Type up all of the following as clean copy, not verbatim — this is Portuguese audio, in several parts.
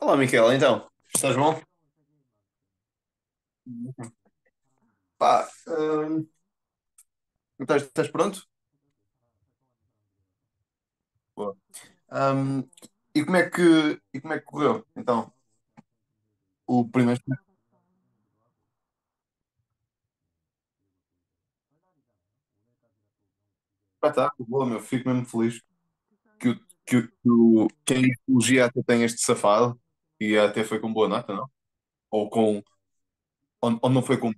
Olá, Miquel, então, estás bom? Pá, estás pronto? Boa. Hum, e como é que correu? Então, o primeiro. Tá, boa, meu, fico mesmo feliz que a Ecologia até tem este safado e até foi com boa nota, não? Ou não foi com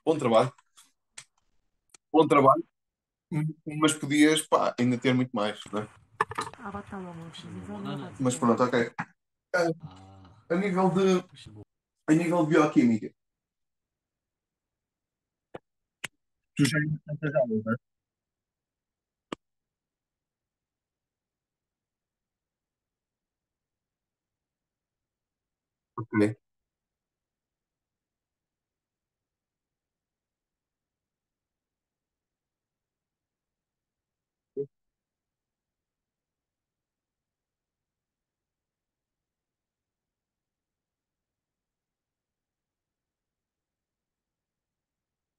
bom trabalho, bom trabalho, mas podias, pá, ainda ter muito mais, né? 혹시 뭐 원하는 Mas 상품 pronto, ok. Ah, 아 a nível de, 혹시 뭐 a nível de bioquímica, tu já ainda tantas aulas, né? Ok.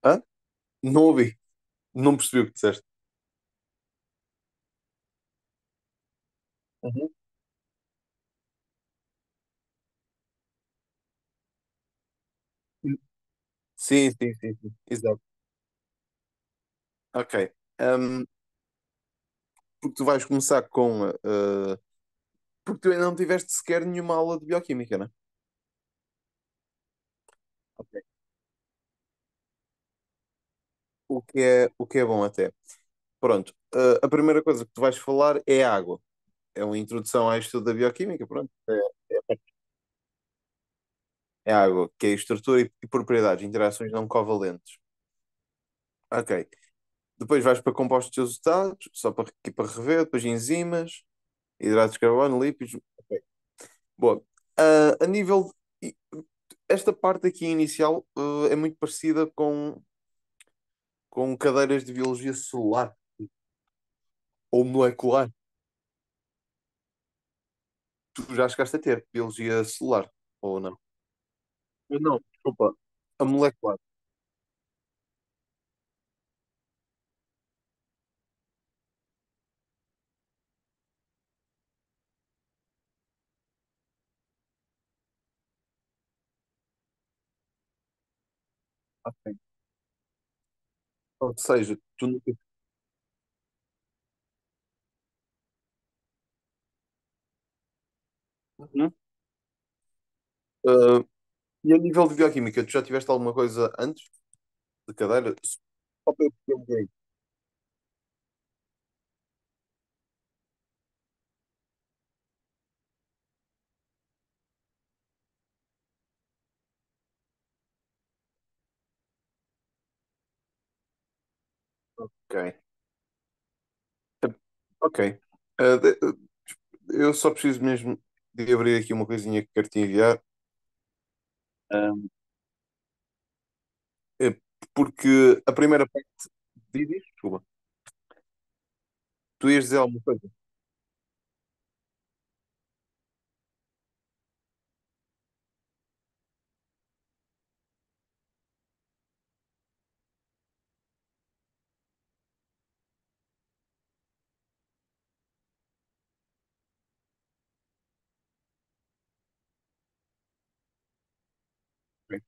Hã? Não ouvi, não percebi o que disseste. Uhum. Sim, sim, sim, sim. Exato. Ok. Um, porque tu vais começar com. Porque tu ainda não tiveste sequer nenhuma aula de bioquímica, né? Ok. O que é bom até. Pronto. A primeira coisa que tu vais falar é água. É uma introdução ao estudo da bioquímica. Pronto. É água, que é estrutura e propriedades, interações não covalentes. Ok. Depois vais para compostos isóstatos, só para, aqui para rever. Depois enzimas, hidratos de carbono, lípidos. Ok. Boa. A nível. Esta parte aqui inicial, é muito parecida com cadeiras de biologia celular ou molecular. Tu já chegaste a ter biologia celular, ou não? Eu não, desculpa. A molecular. Ok. Ou seja, tu nunca. Uhum. Uh, e a nível de bioquímica, tu já tiveste alguma coisa antes de cadeira? Só para eu perceber um bocadinho. Ok. Ok. Eu só preciso mesmo de abrir aqui uma coisinha que quero te enviar. Um, é porque a primeira parte. Diz, desculpa. Tu ias dizer alguma coisa? Ok.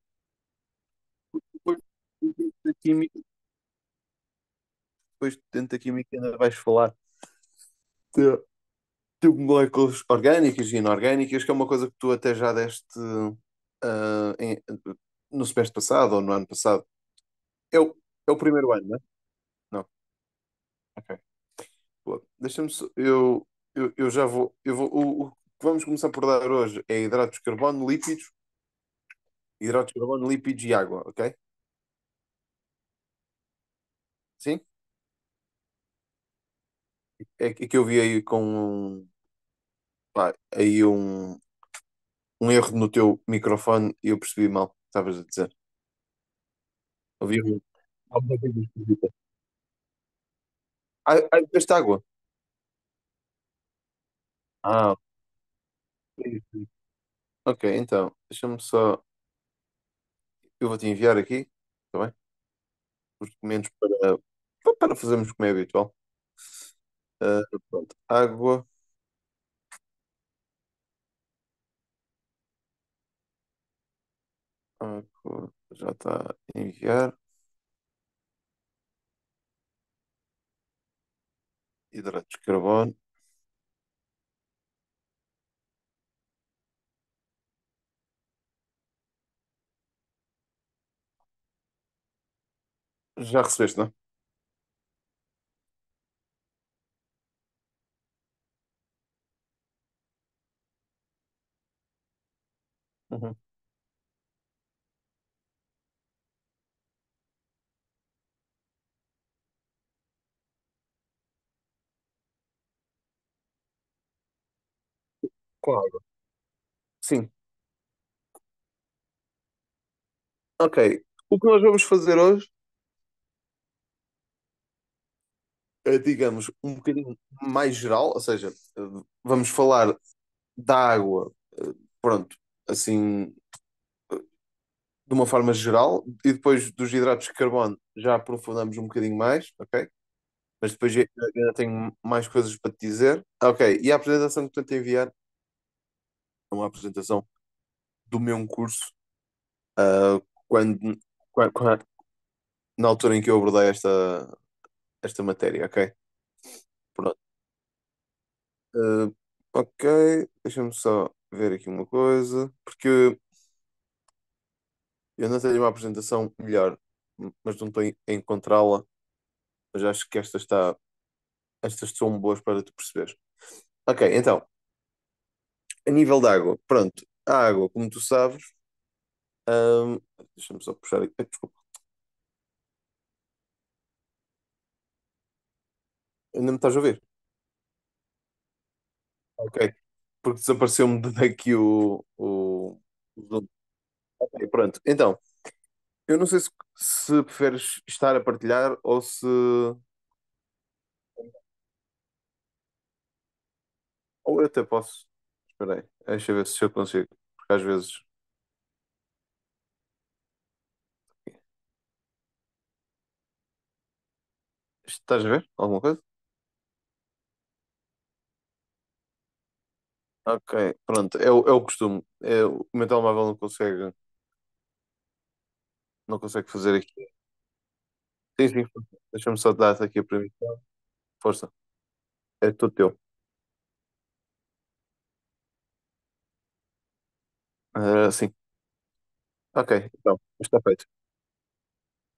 Depois, dentro da química, depois dentro da química ainda vais falar de, de moléculas orgânicas e inorgânicas, que é uma coisa que tu até já deste ah, em- no semestre passado ou no ano passado. É o primeiro ano, não é? Não. Ok. Pô, deixa-me só, eu já vou. O que vamos começar por dar hoje é hidratos de carbono, lípidos Hidratos de carbono, lípidos e água, ok? Sim? É que eu vi aí com pá, aí um erro no teu microfone e eu percebi mal, estavas a dizer. Havia alguma coisa esquisita. Esta água. Ah, sim, sim. Ok, então, deixa-me só. Eu vou-te enviar aqui, está bem? Os documentos para fazermos como é habitual. Pronto, água, água, já está a enviar. Hidratos de carbono, já recebeste, não é? Uhum. Com água. Sim. Ok. O que nós vamos fazer hoje é, digamos, um bocadinho mais geral, ou seja, vamos falar da água, pronto, assim, de uma forma geral, e depois dos hidratos de carbono já aprofundamos um bocadinho mais, ok? Mas depois ainda tenho mais coisas para te dizer. Ok, e a apresentação que estou a enviar é uma apresentação do meu curso, quando, quando- na altura em que eu abordei esta matéria, ok? Pronto. Eh, ok, deixa-me só ver aqui uma coisa, porque eu não tenho uma apresentação melhor, mas não estou a encontrá-la, mas acho que estas são boas para tu perceberes. Ok, então, a nível da água, pronto, a água, como tu sabes, ahm, deixa-me só puxar aqui, desculpa, ainda me estás a ouvir? Ok, porque desapareceu-me daqui o Zoom. Ok, pronto, então, eu não sei se preferes estar a partilhar ou se. Ou eu até posso. Espera aí, deixa eu ver se eu consigo, porque às vezes. Estás a ver alguma coisa? Ok, pronto, é o costume. O meu telemóvel não consegue fazer aqui. Sim, sim, deixa-me só dar-te aqui a permissão. Força, é tudo teu. Sim, ok, então, está feito.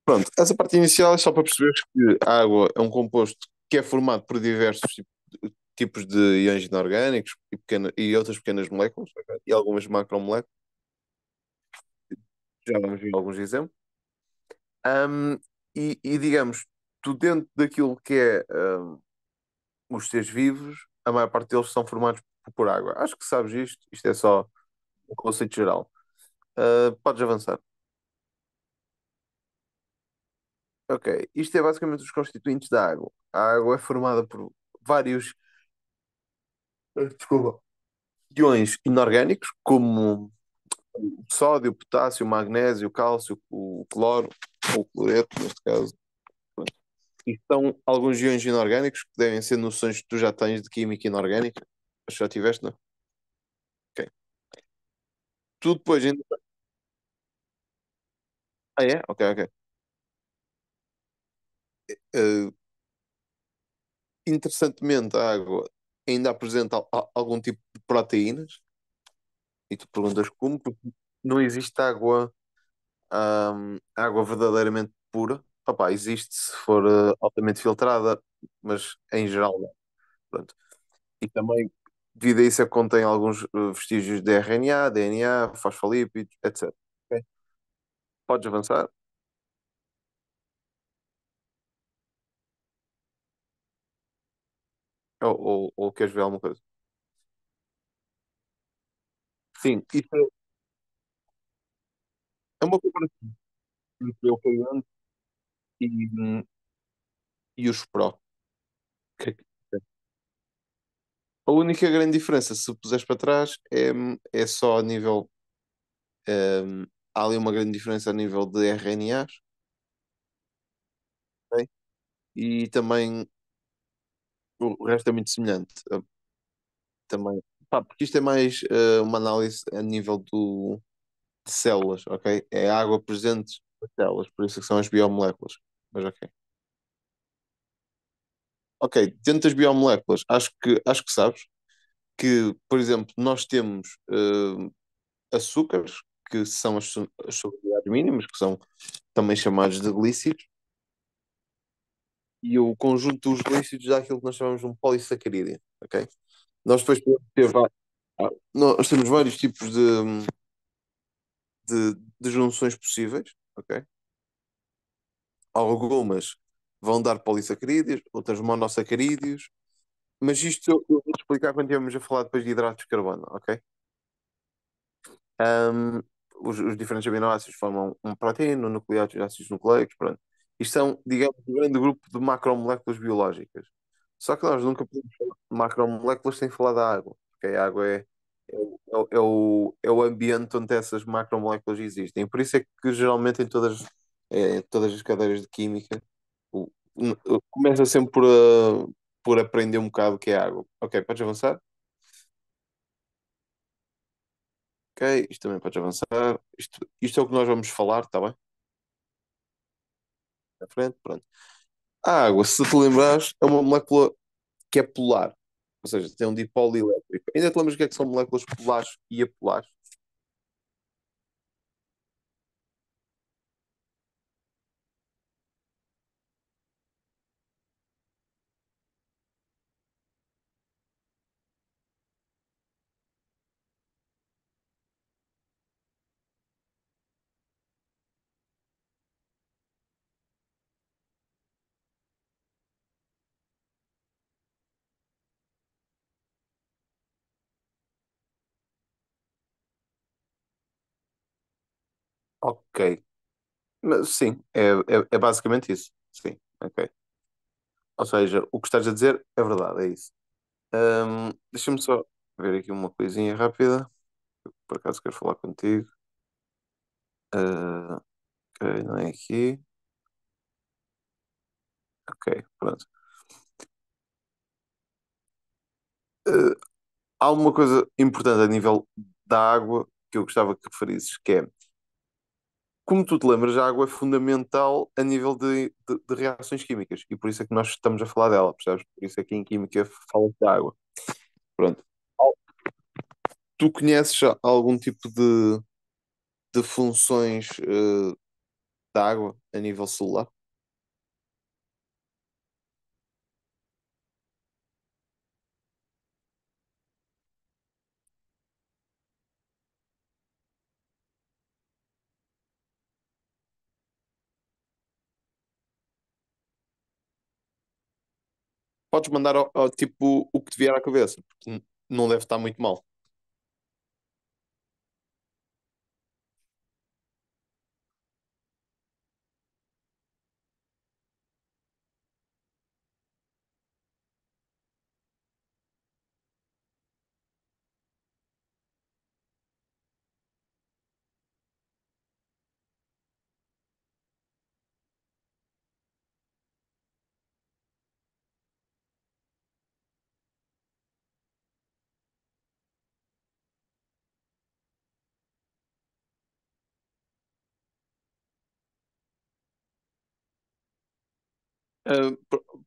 Pronto, essa parte inicial é só para perceberes que a água é um composto que é formado por diversos tipos de íons inorgânicos e outras pequenas moléculas, ok? E algumas macromoléculas, já vamos ver alguns exemplos. Ahm, digamos, tu dentro daquilo que é os seres vivos, a maior parte deles são formados por água. Acho que sabes isto é só um conceito geral. Podes avançar. Ok, isto é basicamente os constituintes da água. A água é formada por vários, desculpa, iões inorgânicos, como o sódio, o potássio, o magnésio, o cálcio, o cloro, ou o cloreto, neste caso. Pronto. E são alguns iões inorgânicos que devem ser noções que tu já tens de química inorgânica. Acho que já tiveste, não? Ok. Tu depois ainda. Ah, é? Ok, ok. Eh, Interessantemente, a água ainda apresenta algum tipo de proteínas. E tu perguntas como? Porque não existe água verdadeiramente pura. Opá, existe se for altamente filtrada, mas em geral não. Pronto. E também, devido a isso, é que contém alguns vestígios de RNA, DNA, fosfolípidos, etc. Ok? Podes avançar? Ou queres ver alguma coisa? Sim, isso é uma comparação entre o Eucalipto e, e os Pro. Que- A única grande diferença, se puseres para trás, é só a nível. Há ali uma grande diferença a nível de RNAs, ok? E também o resto é muito semelhante. Também. Pá, porque isto é mais uma análise a nível de células, ok? É a água presente nas células, por isso é que são as biomoléculas. Mas ok. Ok, dentro das biomoléculas, acho que sabes que, por exemplo, nós temos açúcares, que são as solubilidades mínimas, que são também chamados de glícidos, e o conjunto dos glícidos dá aquilo que nós chamamos de um polissacarídeo, ok? Nós depois podemos ter nós temos vários tipos de junções possíveis, ok? Algumas vão dar polissacarídeos, outras monossacarídeos, mas isto eu vou-te explicar quando estivermos a falar depois de hidratos de carbono, ok? Um, os diferentes aminoácidos formam um proteína, um nucleótidos, ácidos nucleicos, pronto. Isto são, digamos, um grande grupo de macromoléculas biológicas. Só que nós nunca podemos falar de macromoléculas sem falar da água, porque a água é o ambiente onde essas macromoléculas existem. Por isso é que geralmente em todas as cadeiras de química começa sempre por aprender um bocado o que é água. Ok, podes avançar? Ok, isto também podes avançar. Isto é o que nós vamos falar, está bem? À frente, pronto. A água, se te lembrares, é uma molécula que é polar, ou seja, tem um dipolo elétrico. Ainda te lembras o que são moléculas polares e apolares? Ok, mas sim, é basicamente isso. Sim, ok. Ou seja, o que estás a dizer é verdade, é isso. Deixa-me só ver aqui uma coisinha rápida, por acaso quero falar contigo. Ah, ok, não é aqui. Ok, pronto. Ah, há uma coisa importante a nível da água que eu gostava que referisses, que é, como tu te lembras, a água é fundamental a nível de reações químicas e por isso é que nós estamos a falar dela, percebes? Por isso é que em química fala da água. Pronto. Tu conheces já algum tipo de funções da água a nível celular? Podes mandar tipo o que te vier à cabeça, porque não deve estar muito mal.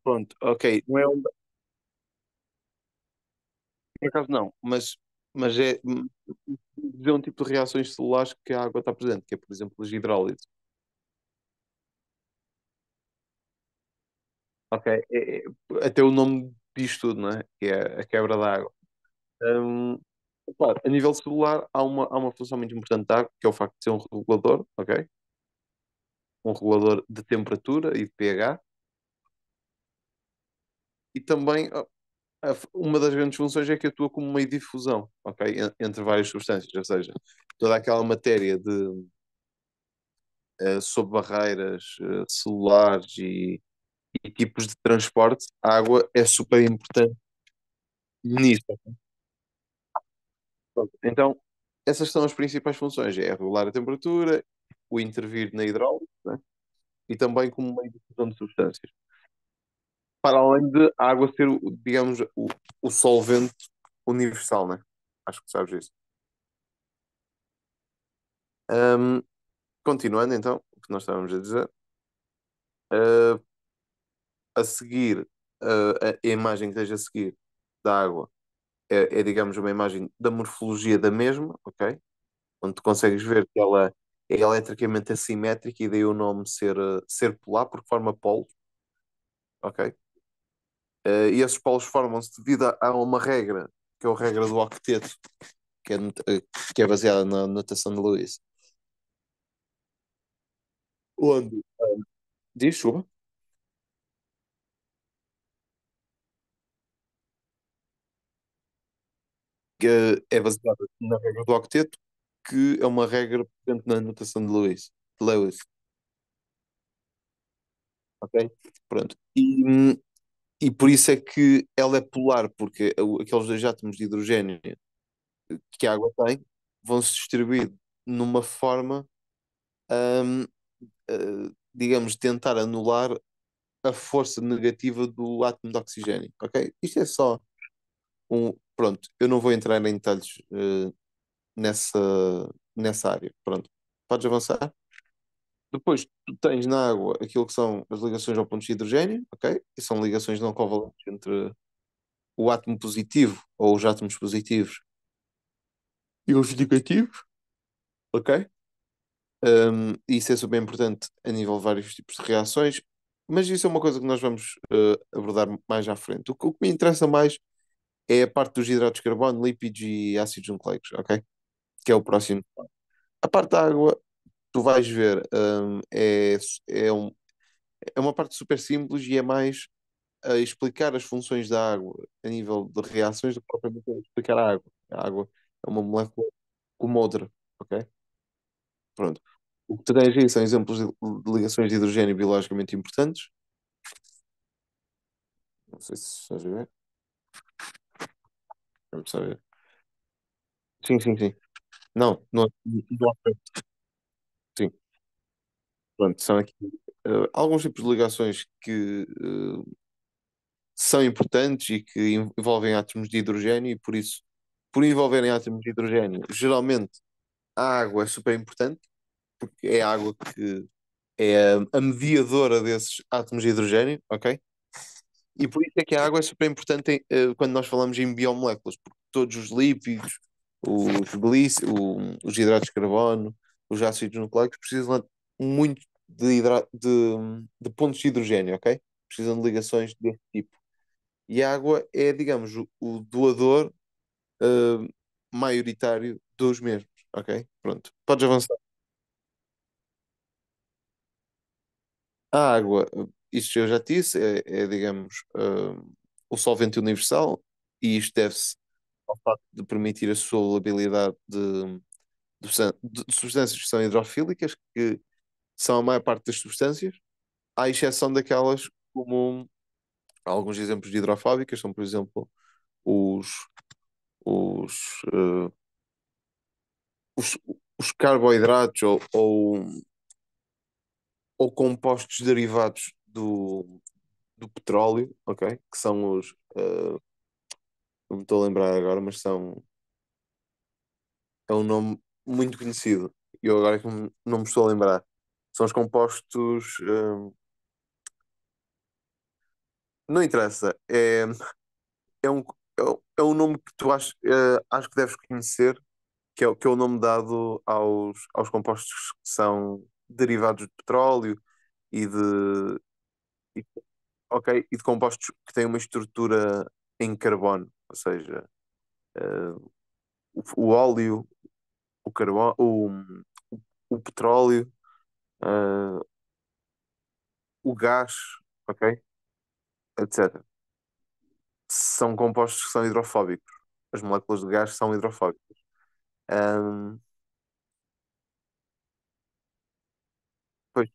Pronto, ok. Não é por acaso não, mas é um tipo de reações celulares que a água está presente, que é, por exemplo, as hidrólises. Ok, até o nome diz tudo, não é? Que é a quebra da água. Hum, Claro, a nível celular há uma função muito importante da água, que é o facto de ser um regulador, ok? um regulador de temperatura e de pH, e também uma das grandes funções é que atua como meio de difusão, ok? Entre várias substâncias, ou seja, toda aquela matéria sob barreiras celulares e tipos de transporte, a água é super importante nisso. Pronto. Então, essas são as principais funções: é regular a temperatura, o intervir na hidráulica, né? E também como meio de difusão de substâncias. Para além de a água ser, digamos, o solvente universal, né? Acho que sabes isso. Ahm, Continuando então, o que nós estávamos a dizer, ah, a seguir, a imagem que esteja a seguir da água digamos, uma imagem da morfologia da mesma, ok? Onde tu consegues ver que ela é eletricamente assimétrica e daí o nome ser polar, porque forma polos, ok? E esses polos formam-se devido a uma regra, que é a regra do octeto, que é, que é baseada na notação de Lewis. Onde? Diz, chuva, que é baseada na regra do octeto, que é uma regra presente na notação de Lewis. Lewis, ok? Pronto. E por isso é que ela é polar, porque aqueles dois átomos de hidrogênio que a água tem vão se distribuir numa forma, hum, digamos, tentar anular a força negativa do átomo de oxigênio, ok? Isto é só um. Pronto, eu não vou entrar em detalhes nessa, nessa área. Pronto, podes avançar. Depois, tu tens na água aquilo que são as ligações ao ponto de hidrogênio, ok? E são ligações não covalentes entre o átomo positivo ou os átomos positivos e os negativos, ok? Isso é super importante a nível de vários tipos de reações, mas isso é uma coisa que nós vamos abordar mais à frente. O que me interessa mais é a parte dos hidratos de carbono, lípidos e ácidos nucleicos, ok? Que é o próximo. A parte da água, tu vais ver, é uma parte super simples e é mais a explicar as funções da água a nível de reações do que propriamente a explicar a água. A água é uma molécula como outra, ok? Pronto. O que tu tens aí são exemplos de ligações de hidrogênio biologicamente importantes. Não sei se estás a ver. Vamos saber. Sim, sim, sim. Não, não, não há frente. Sim. Pronto, são aqui alguns tipos de ligações que são importantes e que envolvem átomos de hidrogênio e por isso, por envolverem átomos de hidrogênio, geralmente a água é super importante, porque é a água que é a mediadora desses átomos de hidrogênio, ok? E por isso é que a água é super importante quando nós falamos em biomoléculas, porque todos os lípidos, os hidratos de carbono, os ácidos nucleicos precisam muito de pontos de hidrogênio, ok? Precisam de ligações desse tipo. E a água é, digamos, o doador eh, maioritário dos mesmos, ok? Pronto, podes avançar. A água, isto eu já te disse, digamos, o solvente universal, e isto deve-se ao facto de permitir a solubilidade de substâncias que são hidrofílicas, que são a maior parte das substâncias, à exceção daquelas como alguns exemplos de hidrofóbicas, são, por exemplo, os, os, eh, os, os carboidratos ou compostos derivados do petróleo, ok? Que são não me estou a lembrar agora, mas é um nome muito conhecido. E eu agora é que não me estou a lembrar. São os compostos. Não interessa. É um, é um nome que tu acho que deves conhecer, que é o nome dado aos compostos que são derivados de petróleo e e- ok, e de compostos que têm uma estrutura em carbono, ou seja, eh, o óleo, o carbono, o petróleo. o gás, ok? Etc. São compostos que são hidrofóbicos. As moléculas de gás são hidrofóbicas. Ahm, Pois,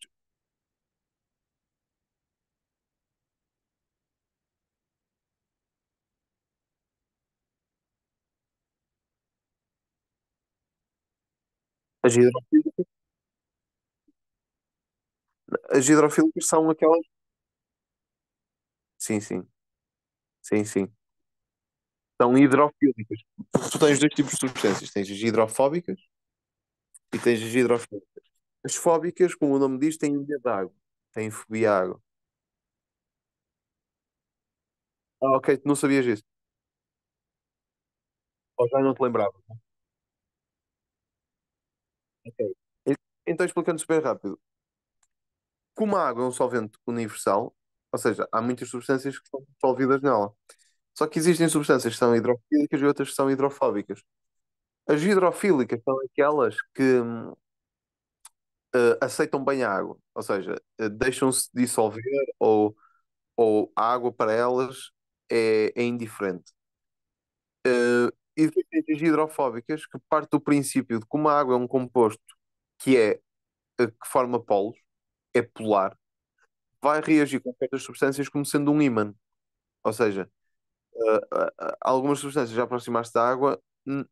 as, hidrofílicas, as hidrofílicas são aquelas. Sim, sim, sim, sim. São hidrofílicas. Tu tens dois tipos de substâncias. Tens as hidrofóbicas e tens as hidrofílicas. As fóbicas, como o nome diz, têm medo de água. Têm fobia à água. Ah, ok, tu não sabias isso. Ou já não te lembrava. Ok. E- Então, explicando super rápido. Como a água é um solvente universal, ou seja, há muitas substâncias que são dissolvidas nela. Só que existem substâncias que são hidrofílicas e outras que são hidrofóbicas. As hidrofílicas são aquelas que aceitam bem a água, ou seja, deixam-se dissolver ou a água para elas é indiferente. E depois tens as hidrofóbicas, que parte do princípio de como a água é um composto que que forma polos, é polar, vai reagir com certas substâncias como sendo um ímã. Ou seja, algumas substâncias já aproximaste da água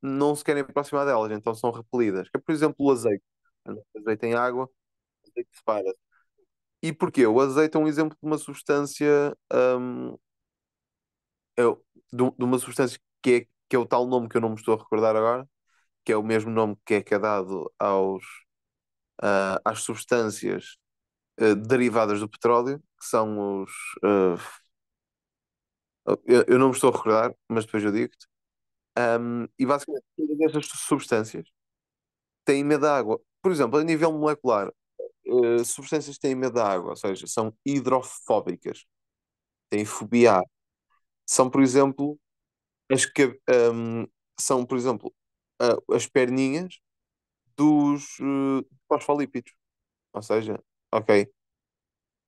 não se querem aproximar delas, então são repelidas. Que é, por exemplo, o azeite. Quando o azeite em água, o azeite separa. E porquê? O azeite é um exemplo de uma substância, de uma substância que é o tal nome que eu não me estou a recordar agora, que é o mesmo nome que é dado às substâncias derivadas do petróleo, que são os. Eu não me estou a recordar, mas depois eu digo-te. E basicamente, todas estas substâncias têm medo da água. Por exemplo, a nível molecular, substâncias que têm medo da água, ou seja, são hidrofóbicas, têm fobia. São, por exemplo, as que são, por exemplo, as perninhas dos fosfolípidos. Ou seja, ok.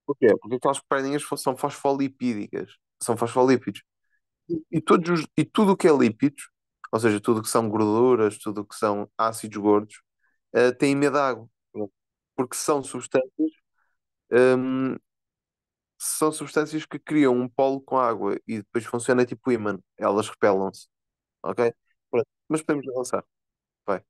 Porquê? Porque aquelas perninhas são fosfolipídicas, são fosfolípidos. E tudo o que é lípidos, ou seja, tudo o que são gorduras, tudo o que são ácidos gordos, tem medo de água. Pronto. Porque hum, são substâncias que criam um polo com água e depois funciona tipo ímã. Elas repelam-se. Ok? Pronto. Mas podemos avançar. Vai.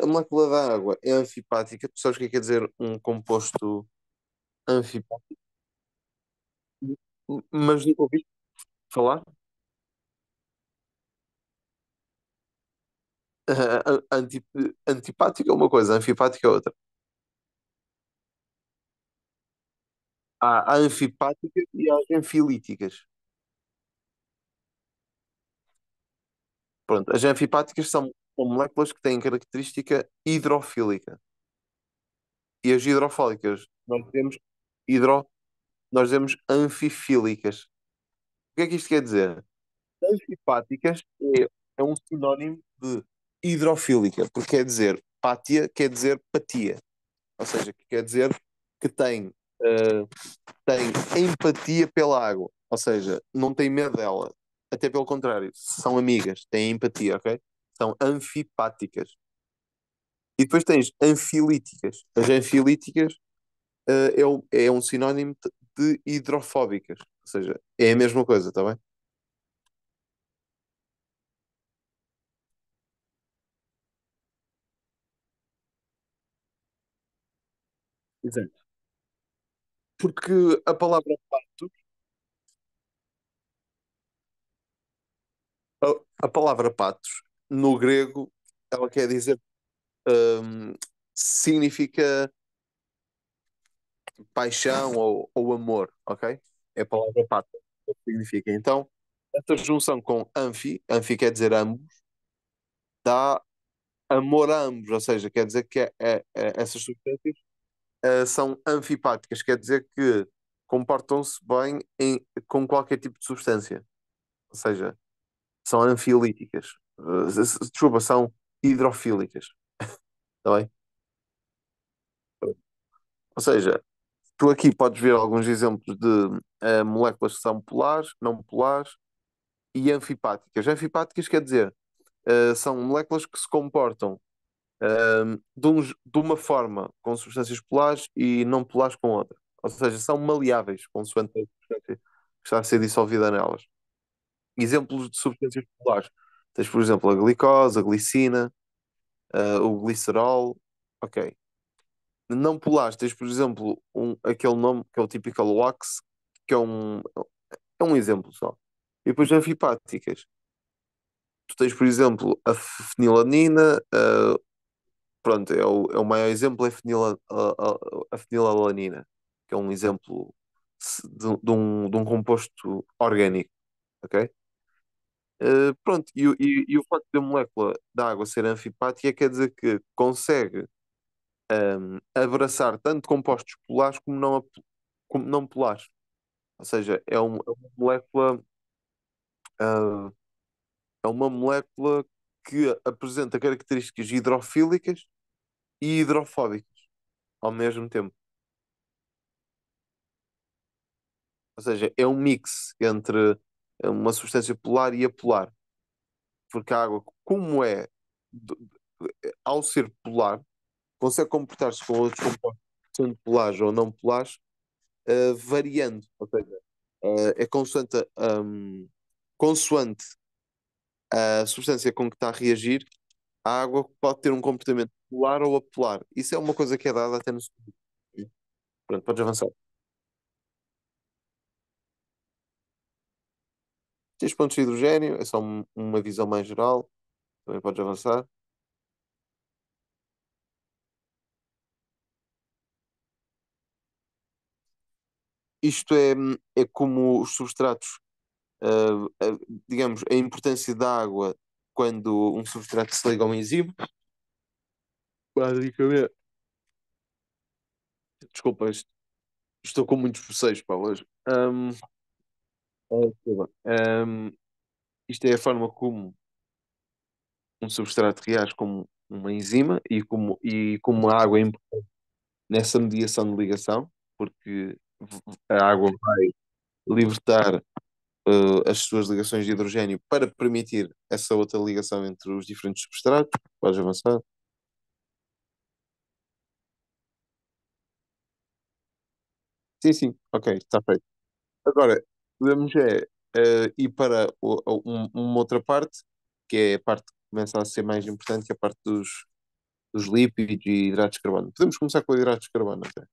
A molécula da água é anfipática. Tu sabes o que é quer dizer um composto anfipático? Mas nunca ouviste falar? Antipática é uma coisa, anfipática é outra. Há a anfipática e há as anfilíticas. Pronto, as anfipáticas são moléculas que têm característica hidrofílica. E as hidrofólicas, hidro, nós temos anfifílicas. O que é que isto quer dizer? Anfipáticas é um sinónimo de hidrofílica, porque quer dizer pátia, quer dizer patia. Ou seja, que quer dizer que eh, tem empatia pela água. Ou seja, não tem medo dela. Até pelo contrário, são amigas, têm empatia, ok? São anfipáticas. E depois tens anfilíticas. As anfilíticas é um sinónimo de hidrofóbicas. Ou seja, é a mesma coisa, está bem? Exato. Porque a palavra patos, a palavra patos, no grego, ela quer dizer, hum, significa paixão ou amor, ok? É a palavra pato, é o que significa. Então, essa junção com anfi quer dizer ambos, dá amor a ambos, ou seja, quer dizer que essas substâncias são anfipáticas, quer dizer que comportam-se bem com qualquer tipo de substância, ou seja, são anfiolíticas. Desculpa, são hidrofílicas. Está bem? Ou seja, tu aqui podes ver alguns exemplos de moléculas que são polares, não polares e anfipáticas. Anfipáticas quer dizer, são moléculas que se comportam de uma forma com substâncias polares e não polares com outra. Ou seja, são maleáveis, consoante a substância que está a ser dissolvida nelas. Exemplos de substâncias polares. Tens, por exemplo, a glicose, a glicina, o glicerol. Ok. Não polares, tens, por exemplo, aquele nome que é o typical wax, que é um exemplo só. E depois anfipáticas. Tu tens, por exemplo, a fenilalanina, pronto, é o maior exemplo, é a fenilalanina, que é um exemplo de um composto orgânico, ok? Pronto, e o facto da molécula da água ser anfipática quer dizer que consegue abraçar tanto compostos polares como não polares. Ou seja, é uma molécula, ah, é uma molécula que apresenta características hidrofílicas e hidrofóbicas ao mesmo tempo. Ou seja, é um mix entre uma substância polar e apolar. Porque a água, como é, d- ao ser polar, consegue comportar-se com outros compostos, sendo polares ou não polares, variando. Ou seja, é consoante a substância com que está a reagir, a água pode ter um comportamento polar ou apolar. Isso é uma coisa que é dada até no segundo. Pronto, podes avançar. Tens pontos de hidrogênio, é só uma visão mais geral. Também podes avançar. Isto é como os substratos, ah, ah, digamos, a importância da água quando um substrato se liga a um enzima. Basicamente. Desculpa, estou com muitos receios para hoje. Desculpa. Isto é a forma como um substrato reage como uma enzima e como a água é importante nessa mediação de ligação, porque a água vai libertar as suas ligações de hidrogênio para permitir essa outra ligação entre os diferentes substratos. Podes avançar? Sim, sim, ok, está feito. Agora, podemos ir para uma outra parte, que é a parte que começa a ser mais importante, que é a parte dos lípidos e hidratos de carbono. Podemos começar com hidratos de carbono até.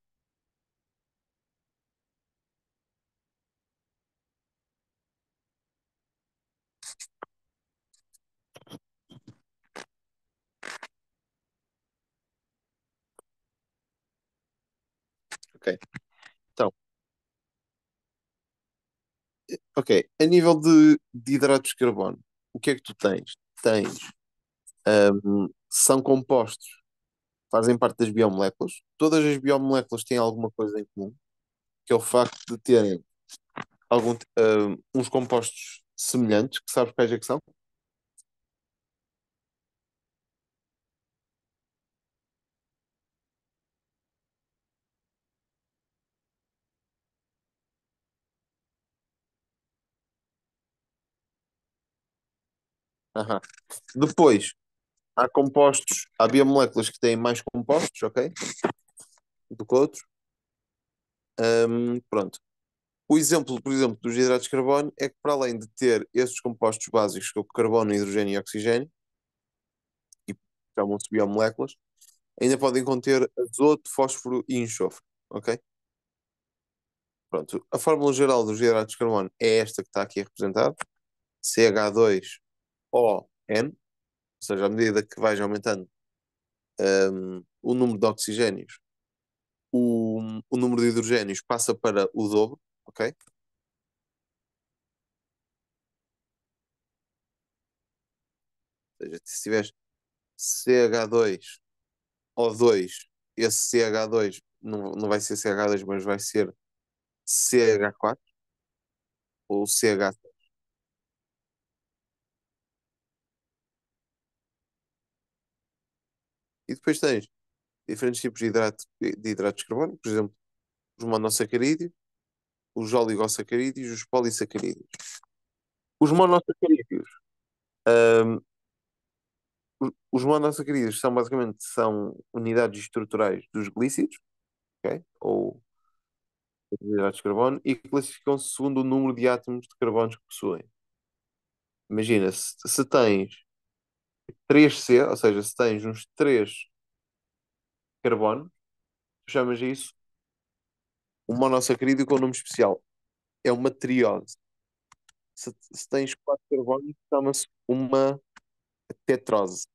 Ok. Então, ok. A nível de hidratos de carbono, o que é que tu tens? Tens, são compostos, fazem parte das biomoléculas. Todas as biomoléculas têm alguma coisa em comum, que é o facto de terem uns compostos semelhantes, que sabes quais é que são? Aham. Depois, há biomoléculas que têm mais compostos, ok? Do que outros. Pronto. O exemplo, por exemplo, dos hidratos de carbono é que, para além de ter esses compostos básicos, que é o carbono, hidrogênio e oxigênio, e chamam-se biomoléculas, ainda podem conter azoto, fósforo e enxofre, ok? Pronto. A fórmula geral dos hidratos de carbono é esta que está aqui representada, CH2ON, ou seja, à medida que vais aumentando o número de oxigénios, o número de hidrogénios passa para o dobro, ok? Ou seja, se tiveres CH2O2, esse CH2 não vai ser CH2, mas vai ser CH4 ou CH. E depois tens diferentes tipos de hidratos de carbono, por exemplo, os monossacarídeos, os oligosacarídeos e os polissacarídeos. Os monossacarídeos, ahm, os monossacarídeos são unidades estruturais dos glícidos, ok? Ou dos hidratos de carbono, e classificam-se segundo o número de átomos de carbono que possuem. Imagina, se tens 3C, ou seja, se tens uns 3 carbonos, tu chamas isso um monossacarídeo com nome especial. É uma triose. Se tens 4 carbonos, chama-se uma tetrose.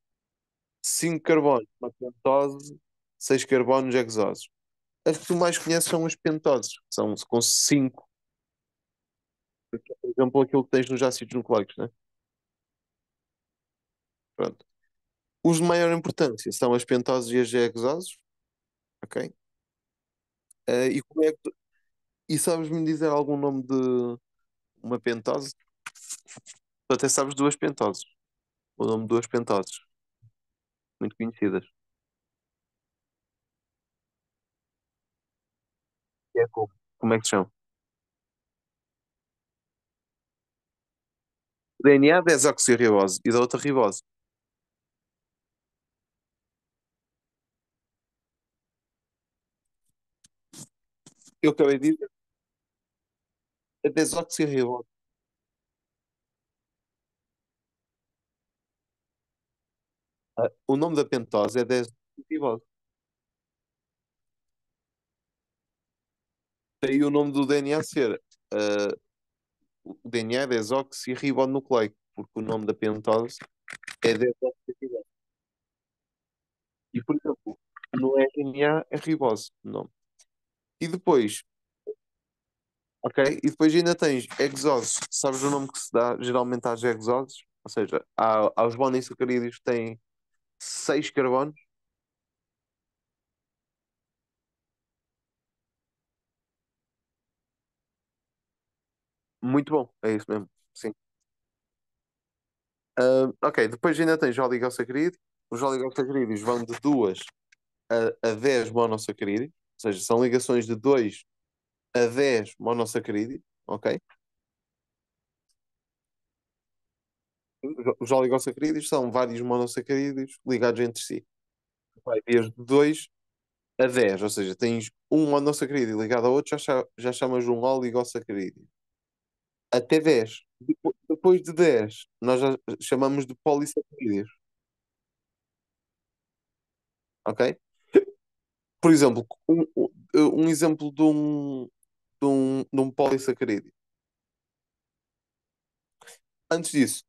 5 carbonos, uma pentose. 6 carbonos, hexose. As que tu mais conheces são as pentoses, que são com 5, por exemplo, aquilo que tens nos ácidos nucleicos, né? Pronto. Os de maior importância são as pentoses e as hexoses, ok? E, e sabes-me dizer algum nome de uma pentose? Tu até sabes duas pentoses. O nome de duas pentoses, muito conhecidas. Que é como é que se chama? DNA desoxirribose e da outra ribose. Eu acabei de dizer a desoxirribose. O nome da pentose é desoxirribose. Daí o nome do DNA ser ah, o DNA é desoxirribonucleico, porque o nome da pentose é desoxirribose. E, por exemplo, no RNA é ribose o nome. E depois, ok? E depois ainda tens exoses. Sabes o nome que se dá geralmente às exoses? Ou seja, aos monossacarídeos que têm 6 carbonos. Muito bom, é isso mesmo. Sim. Ok, depois ainda tens oligosacarídeos. Os oligosacarídeos vão de 2 a 10 monossacarídeos, ou seja, são ligações de 2 a 10 monossacarídeos, ok? Os oligosacarídeos são vários monossacarídeos ligados entre si. Vai desde 2 a 10, ou seja, tens um monossacarídeo ligado a outro, já chamas de um oligosacarídeo. Até 10. Depois de 10, nós já chamamos de polissacarídeos, ok? Por exemplo, um exemplo de um polissacarídeo. Antes disso,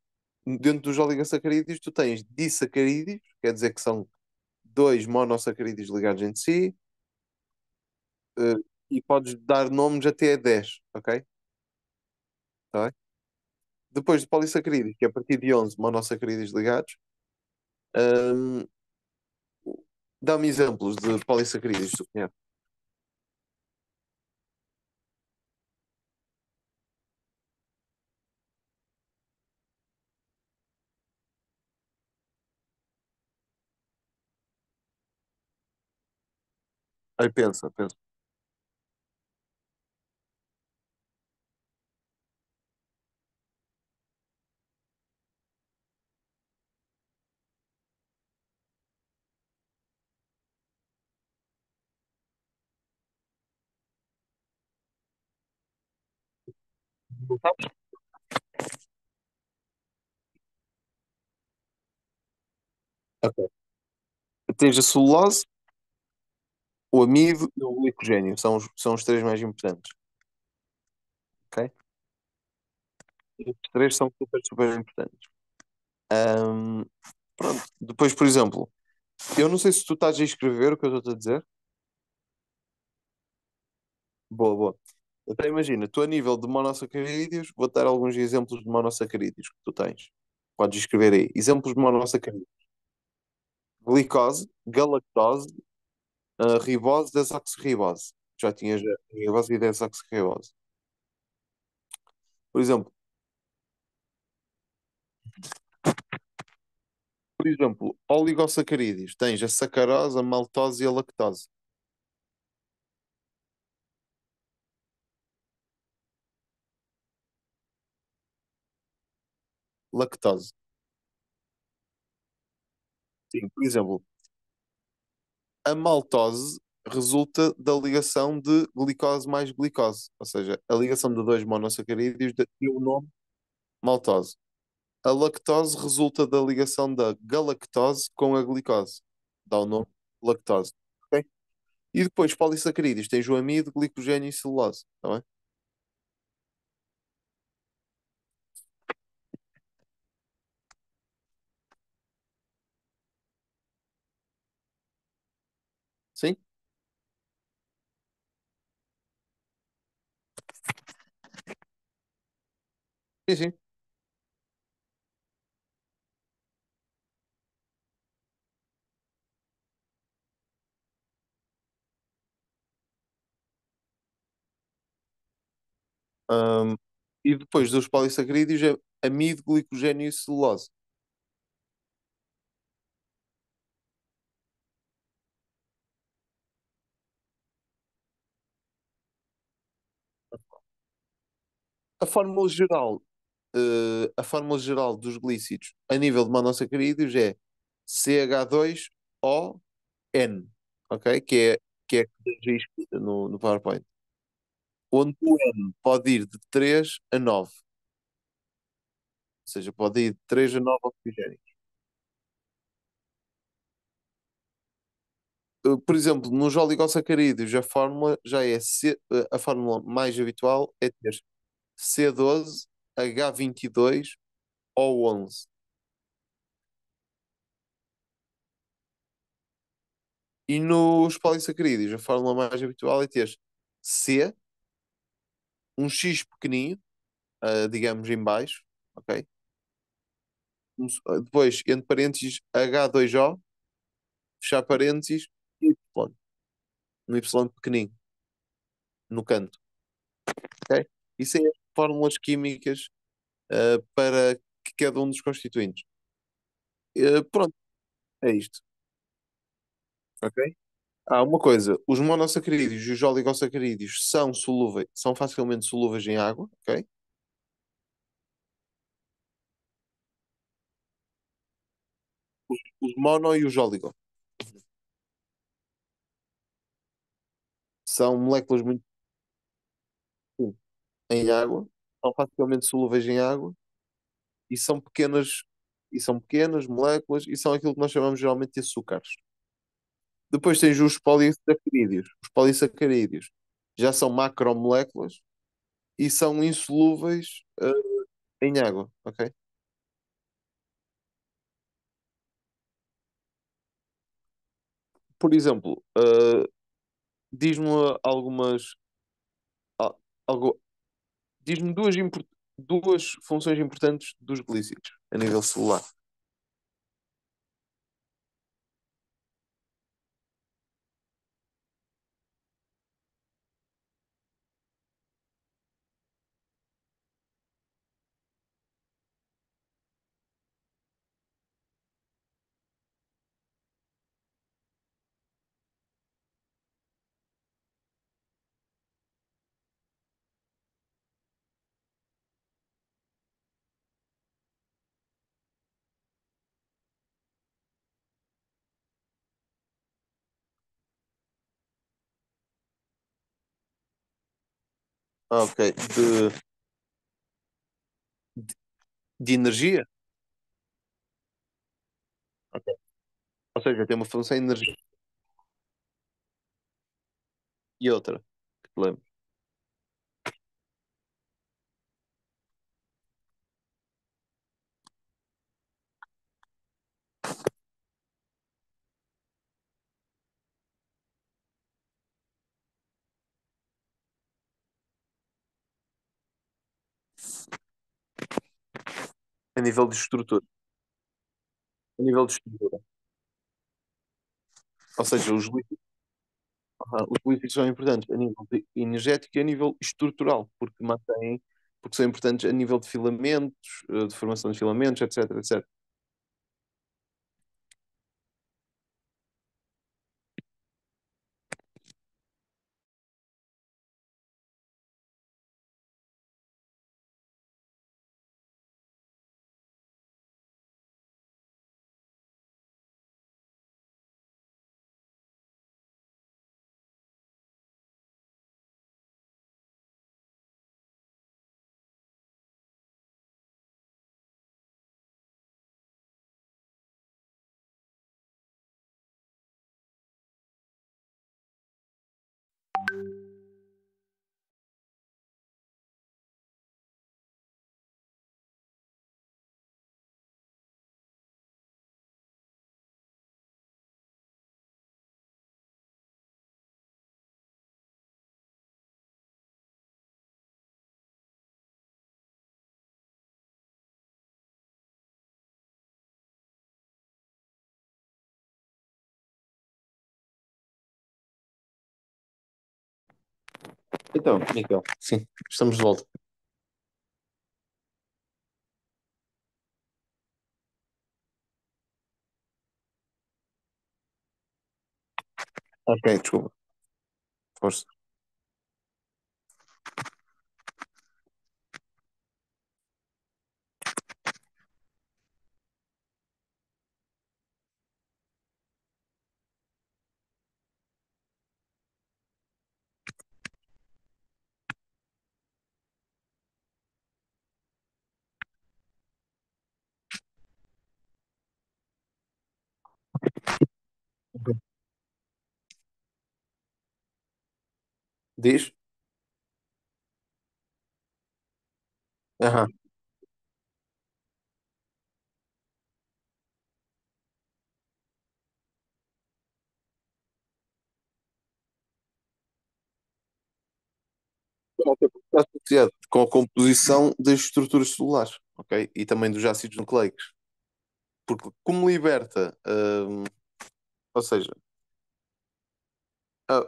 dentro dos oligosacarídeos, tu tens disacarídeos, quer dizer que são dois monossacarídeos ligados entre si, eh, e podes dar nomes até a 10, ok? Tá bem? Depois de polissacarídeos, que é a partir de 11 monossacarídeos ligados, hum, dá-me exemplos de polissacarídeos, se tu conheces. Aí pensa, pensa. Não sabes? Ok. Tens a celulose, o amido e o glicogênio. São os três mais importantes, ok? Estes três são super, super importantes. Hum, Pronto. Depois, por exemplo, eu não sei se tu estás a escrever o que eu estou a dizer. Boa, boa. Então imagina, tu a nível de monossacarídeos, vou dar alguns exemplos de monossacarídeos que tu tens. Podes escrever aí. Exemplos de monossacarídeos. Glicose, galactose, ribose, desoxirribose. Já tinhas a ribose e desoxirribose. Por exemplo, por exemplo, oligosacarídeos, tens a sacarose, a maltose e a lactose. Lactose. Sim, por exemplo, a maltose resulta da ligação de glicose mais glicose, ou seja, a ligação de dois monossacarídeos deu o nome maltose. A lactose resulta da ligação da galactose com a glicose, dá o nome lactose. Ok? E depois polissacarídeos, tens o amido, glicogênio e celulose, tá bem? Sim? Sim, sim. Ahm, e depois dos polissacarídeos é amido, glicogênio e celulose. A fórmula geral, a fórmula geral dos glícidos a nível de monossacarídeos é CH2ON, ok? Que é que tens aí escrita no PowerPoint. Onde o N pode ir de 3 a 9, ou seja, pode ir de 3 a 9 oxigénios. Por exemplo, nos oligosacarídeos a fórmula já é a fórmula mais habitual é ter C12, H22 ou 11. E nos polissacarídeos a fórmula mais habitual é ter C, um X pequenino, digamos em baixo, ok? Depois, entre parênteses, H2O, fechar parênteses, Y, no Y pequenino, no canto, ok? Isso é fórmulas químicas para cada um dos constituintes. Pronto, é isto, ok? Uma coisa, os monossacarídeos e os oligosacarídeos são solúveis, são facilmente solúveis em água, ok? Os mono e os oligo são moléculas muito pequenas em água, são facilmente solúveis em água e são pequenas moléculas e são aquilo que nós chamamos geralmente de açúcares. Depois tens os polissacarídeos. Os polissacarídeos já são macromoléculas e são insolúveis em água, ok? Por exemplo, diz-me algumas al- algo, diz-me duas funções importantes dos glícidos a nível celular. Ok. De energia? Ok. Ou seja, tem uma função de energia e outra. Que te lembro. A nível de estrutura. A nível de estrutura. Ou seja, os lípidos são importantes a nível energético e a nível estrutural, porque são importantes a nível de filamentos, de formação de filamentos, etc, etc. Então, Miquel, sim, estamos de volta. Ok, desculpa, força. Diz? Aham. Está associado com a composição das estruturas celulares, ok? E também dos ácidos nucleicos. Porque como liberta, ou seja,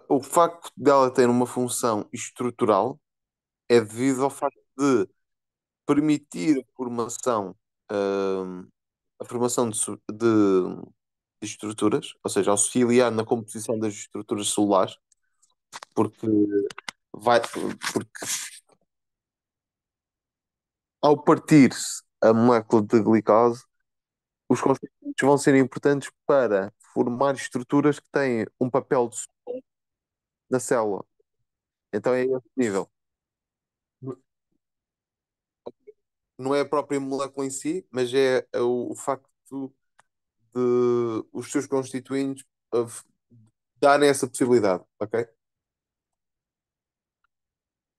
o facto dela ter uma função estrutural é devido ao facto de permitir hum, a formação de estruturas, ou seja, auxiliar na composição das estruturas celulares, porque porque ao partir-se a molécula de glicose, os constituintes vão ser importantes para formar estruturas que têm um papel na célula. Então é esse nível. Não é a própria molécula em si, mas é o facto de os seus constituintes darem essa possibilidade, ok?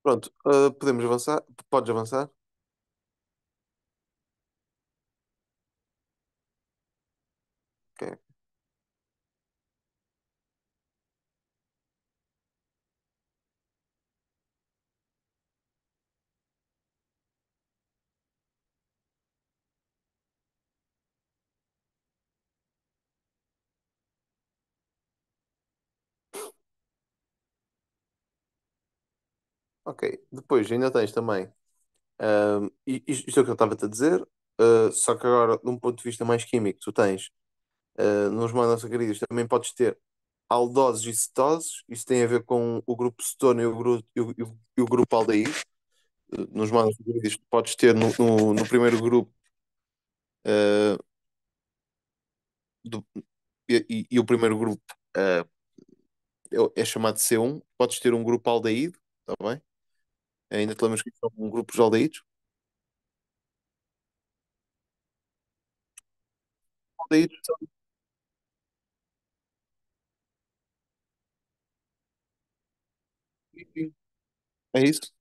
Pronto, podemos avançar? Podes avançar? Ok. Ok. Depois ainda tens também, isto é o que eu estava-te a dizer, só que agora, de um ponto de vista mais químico, tu tens, nos monossacarídeos também podes ter aldoses e cetoses, isso tem a ver com o grupo cetona e o grupo aldeído. Nos monossacarídeos tu podes ter no primeiro grupo, eh, do- e o primeiro grupo é chamado C1, podes ter um grupo aldeído, está bem? Ainda te lembras que são grupos aldeídos? Aldeídos são. É isso?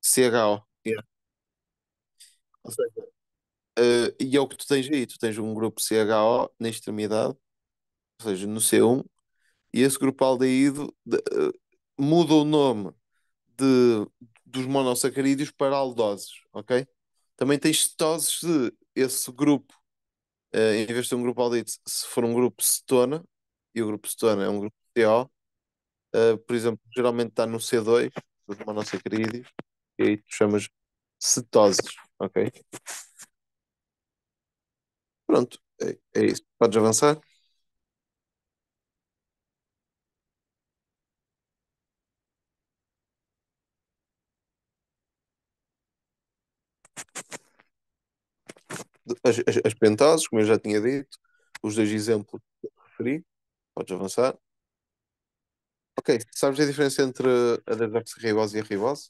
CHO. Yeah. Ou seja, e é o que tu tens aí, tu tens um grupo CHO na extremidade, ou seja, no C1, e esse grupo aldeído muda o nome de, dos monossacarídeos para aldoses, ok? Também tens cetoses se esse grupo, em vez de ser um grupo aldeído, se for um grupo cetona, e o grupo cetona é um grupo CO, por exemplo, geralmente está no C2, dos monossacarídeos, e aí tu chamas cetoses, ok? Pronto, é isso. Podes avançar? As pentoses, como eu já tinha dito, os dois exemplos que eu referi, podes avançar. Ok, sabes a diferença entre a desoxirribose e a ribose?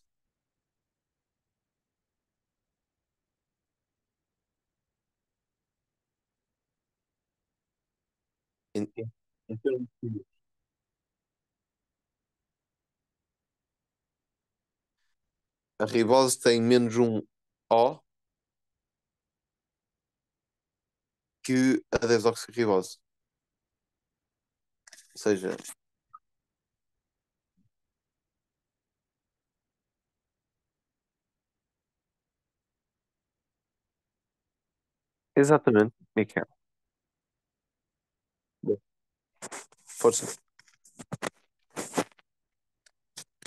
Em termos de- A ribose tem menos um O que a desoxirribose. Ou seja, exatamente, Miquel. Força.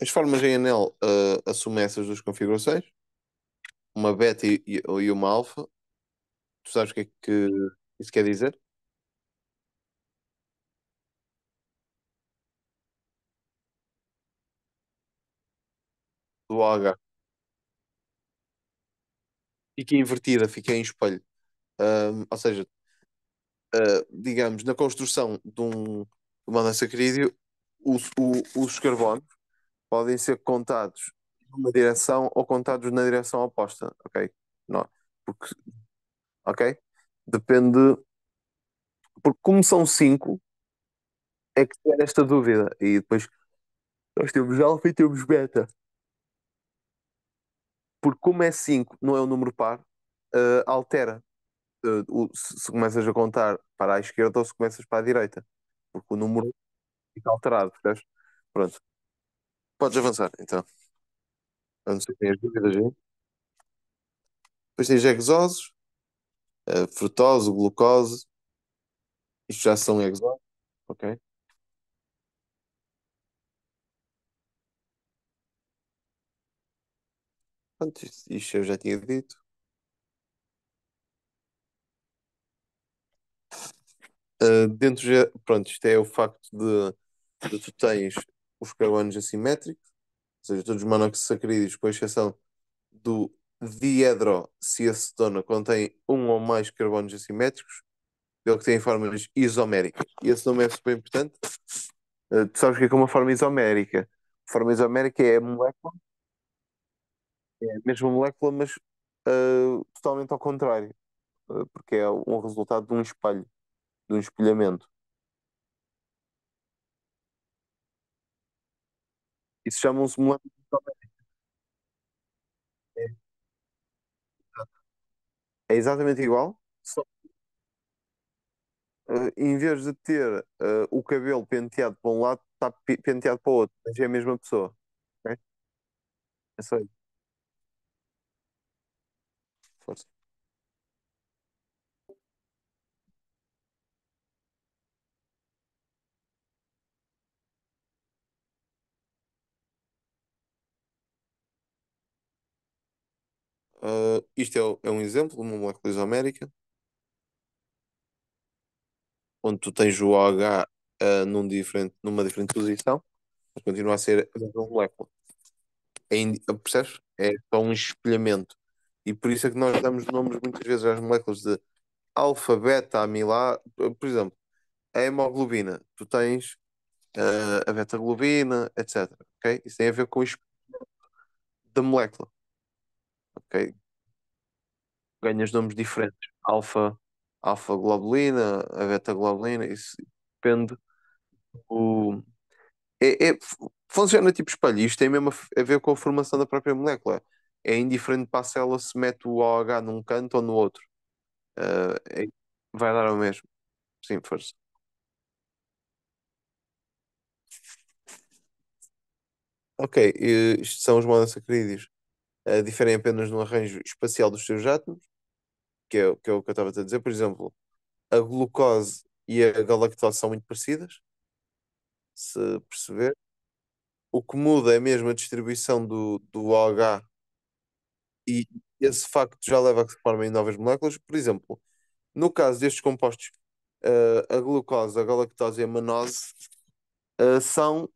As formas em anel assumem essas duas configurações, uma beta e uma alfa. Tu sabes o que é que isso quer dizer? Do OH. Fica invertida, fica em espelho. Ou seja, digamos, na construção de uma monossacárido, os carbonos podem ser contados numa direção ou contados na direção oposta, ok? Não, porque, ok? Depende, porque como são cinco, é que gera esta dúvida. E depois nós temos alfa e temos beta. Porque como é 5 não é um número par, altera. Se começas a contar para a esquerda ou se começas para a direita. Porque o número fica alterado, percebes? Pronto, podes avançar, então. A não ser que tenhas dúvidas, hein? Depois tens exosos, frutose, glucose, isto já são exóticos, ok? Pronto, isto eu já tinha dito. Pronto, isto é o facto de tu tens os carbonos assimétricos, ou seja, todos os monossacáridos, com exceção do diedrociacetona, contém um ou mais carbonos assimétricos, ele que tem formas isoméricas. E esse nome é super importante. Tu sabes o que é uma forma isomérica? A forma isomérica é a molécula, é a mesma molécula, mas totalmente ao contrário. Porque é um resultado de um espelho, de um espelhamento. Isso chamam-se moléculas isoméricas. É exatamente igual, só em vez de ter o cabelo penteado para um lado, está penteado para o outro, mas é a mesma pessoa. Ok? É só isso. Força. Isto é um exemplo de uma molécula isomérica, onde tu tens o OH numa diferente posição, mas continua a ser a mesma molécula. Percebes? É só um espelhamento. E por isso é que nós damos nomes muitas vezes às moléculas de alfa, beta, amilar. Por exemplo, a hemoglobina. Tu tens a beta-globina, etc. Ok? Isso tem a ver com o espelho da molécula. Ok? Ganhas nomes diferentes. Alfa-globulina, a beta-globulina. Isso depende. O, funciona tipo espelho. Isto tem mesmo a ver com a formação da própria molécula. É indiferente para a célula se mete o OH num canto ou no outro. Vai dar ao mesmo. Sim, força. Ok, isto são os monossacáridos. Diferem apenas no arranjo espacial dos seus átomos, que é o que eu estava a dizer. Por exemplo, a glucose e a galactose são muito parecidas, se perceber. O que muda é mesmo a distribuição do OH e esse facto já leva a que se formem novas moléculas. Por exemplo, no caso destes compostos, a glucose, a galactose e a manose, são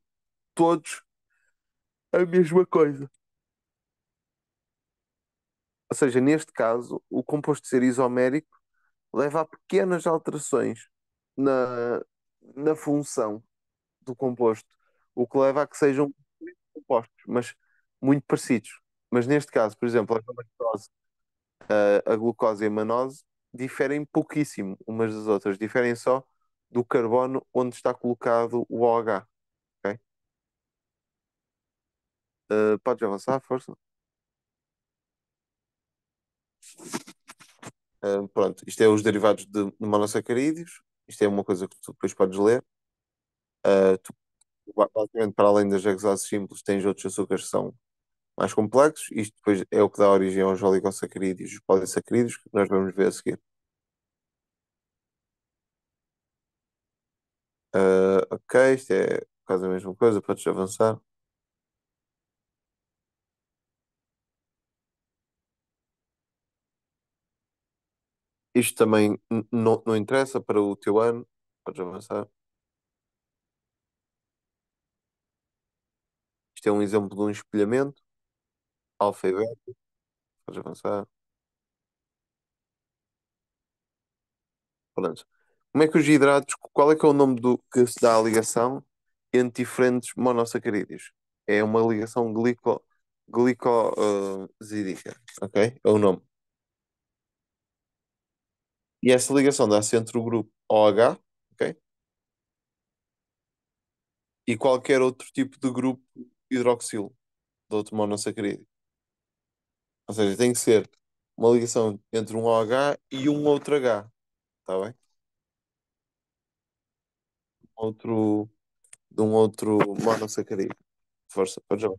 todos a mesma coisa. Ou seja, neste caso, o composto ser isomérico leva a pequenas alterações na, na função do composto, o que leva a que sejam compostos, mas muito parecidos. Mas neste caso, por exemplo, a galactose, a glucose e a manose diferem pouquíssimo umas das outras, diferem só do carbono onde está colocado o OH. Ok? Podes avançar, força. Pronto, isto é os derivados de monossacarídeos. Isto é uma coisa que tu depois podes ler. Tu, basicamente, para além das hexoses simples, tens outros açúcares que são mais complexos. Isto depois é o que dá origem aos oligosacarídeos e os polissacarídeos, que nós vamos ver a seguir. Ok, isto é quase a mesma coisa, podes avançar. Isto também não interessa para o teu ano. Podes avançar. Isto é um exemplo de um espelhamento. Alfa e beta. Podes avançar. Pronto. Como é que os hidratos, qual é que é o nome do que se dá à ligação entre diferentes monossacarídeos? É uma ligação glicosídica, ok? É o nome. E essa ligação dá-se entre o grupo OH, ok? E qualquer outro tipo de grupo hidroxilo, de outro monossacarídeo. Ou seja, tem que ser uma ligação entre um OH e um outro H, está bem? Outro, de um outro monossacarídeo. Força, podes já.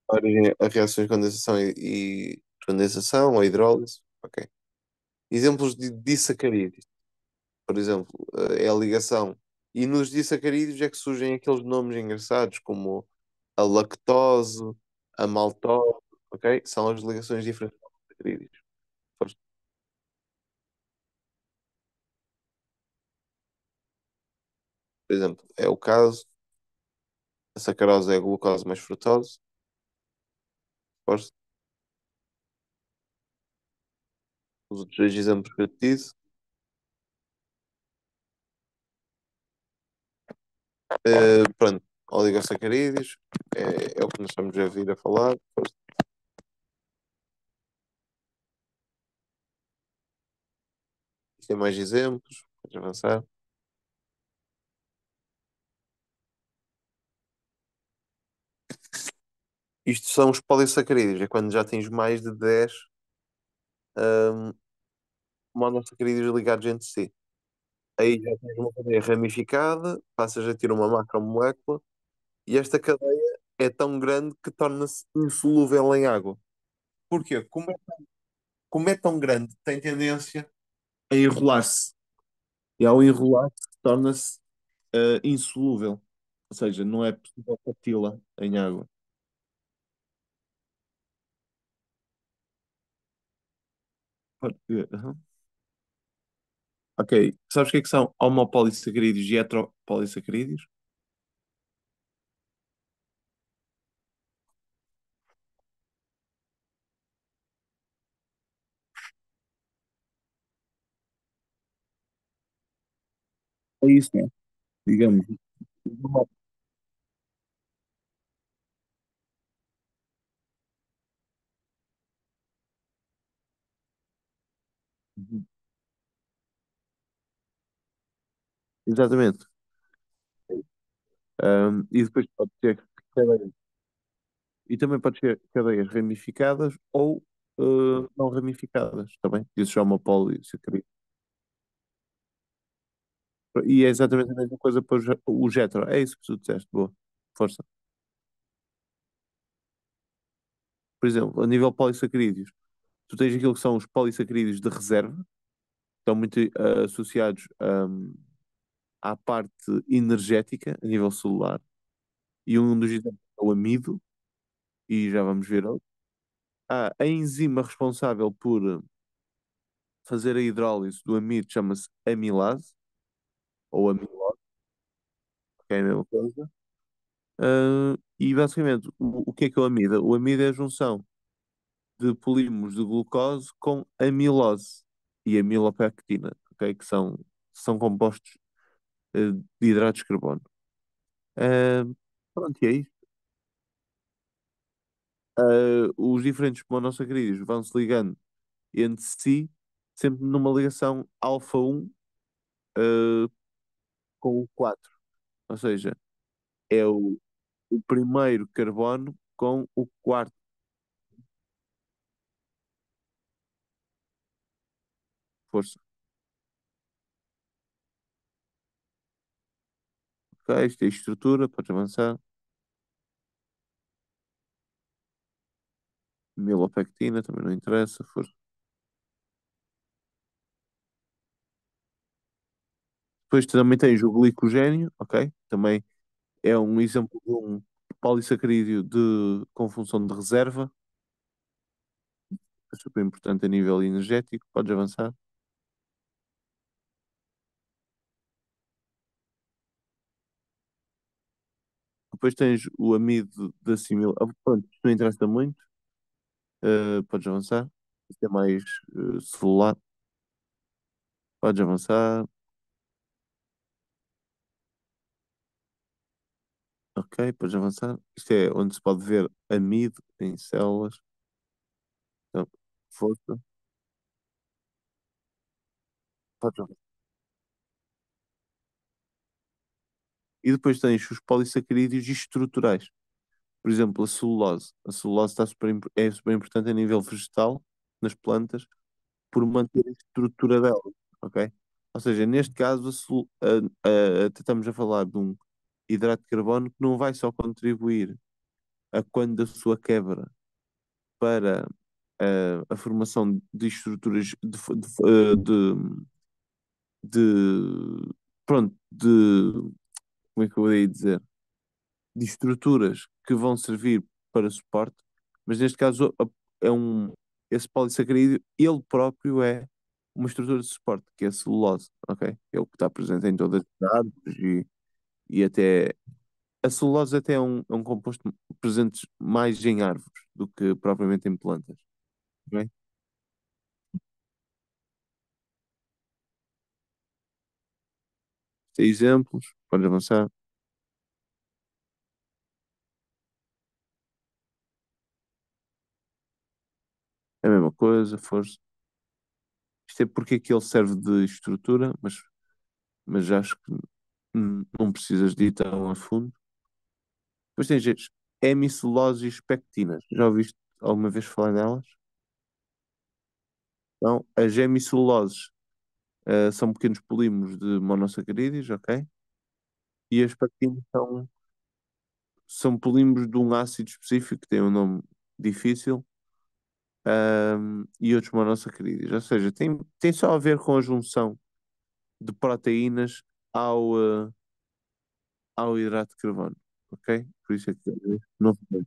Origem a reações de condensação e condensação ou hidrólise. Ok. Exemplos de disacarídeos. Por exemplo, é a ligação. E nos disacarídeos é que surgem aqueles nomes engraçados como a lactose, a maltose, ok? São as ligações diferentes dos disacarídeos. Força. Por exemplo, é o caso, a sacarose é a glucose mais frutose. Força. Os outros dois exemplos que eu te disse. Pronto, oligosacarídeos é o que nós estamos a vir a falar. Força. Tem mais exemplos, pode avançar. Isto são os polissacarídeos, é quando já tens mais de 10 hum, monossacarídeos ligados entre si. Aí já tens uma cadeia ramificada, passas a ter uma macromolécula e esta cadeia é tão grande que torna-se insolúvel em água. Porquê? Como é tão grande, tem tendência a enrolar-se. E ao enrolar-se, torna-se insolúvel. Ou seja, não é possível parti-la em água. Aham. Ok. Sabes o que é que são homopolissacarídeos e heteropolissacarídeos? É isso, né? Digamos. Uhum. Exatamente. E depois pode ter cadeias. E também pode ter cadeias ramificadas ou não ramificadas também. Isso já é uma polissacarídeo. E é exatamente a mesma coisa para os hetero. É isso que tu disseste. Boa. Força. Por exemplo, a nível polissacarídeos, tu tens aquilo que são os polissacarídeos de reserva, que estão muito associados à parte energética a nível celular. E um dos exemplos é o amido, e já vamos ver outro. Há a enzima responsável por fazer a hidrólise do amido chama-se amilase, ou amilose, que é a mesma coisa. E basicamente, o que é o amido? O amido é a junção de polímeros de glucose com amilose e amilopectina, ok? Que são compostos de hidratos de carbono. Uh, Pronto, e é isso. Os diferentes monossacarídeos vão se ligando entre si, sempre numa ligação alfa um com o 4. Ou seja, é o primeiro carbono com o quarto força. Ok, isto é estrutura, podes avançar. Milopectina, também não interessa. Força. Depois também tens o glicogênio, ok? Também é um exemplo de um polissacarídeo com função de reserva. é super importante a nível energético. Podes avançar. Depois tens o amido de assimilação. Pronto, isto não interessa muito. Podes avançar. Isto é mais celular. Podes avançar. Ok, podes avançar. Isto é onde se pode ver amido em células. Então, força. Podes avançar. E depois tens os polissacarídeos estruturais. Por exemplo, a celulose. A celulose é super importante a nível vegetal, nas plantas, por manter a estrutura dela. Ok? Ou seja, neste caso, até estamos a falar de um hidrato de carbono que não vai só contribuir a quando a sua quebra para a formação de estruturas pronto, como é que eu ia dizer? De estruturas que vão servir para suporte, mas neste caso é esse polissacarídeo, ele próprio é uma estrutura de suporte, que é a celulose, ok? É o que está presente em todas as árvores e até a celulose até é um composto presente mais em árvores do que propriamente em plantas, ok? Tem exemplos, pode avançar. É a mesma coisa, força. Isto é porque é que ele serve de estrutura, mas acho que não precisas de ir tão a fundo. Depois tens as hemiceloses pectinas. Já ouviste alguma vez falar nelas? Então, as hemiceloses são pequenos polímeros de monossacarídeos, ok? E as pectinas são polímeros de um ácido específico que tem um nome difícil, e outros monossacarídeos. Ou seja, tem só a ver com a junção de proteínas ao hidrato de carbono, ok? Por isso é que não sei.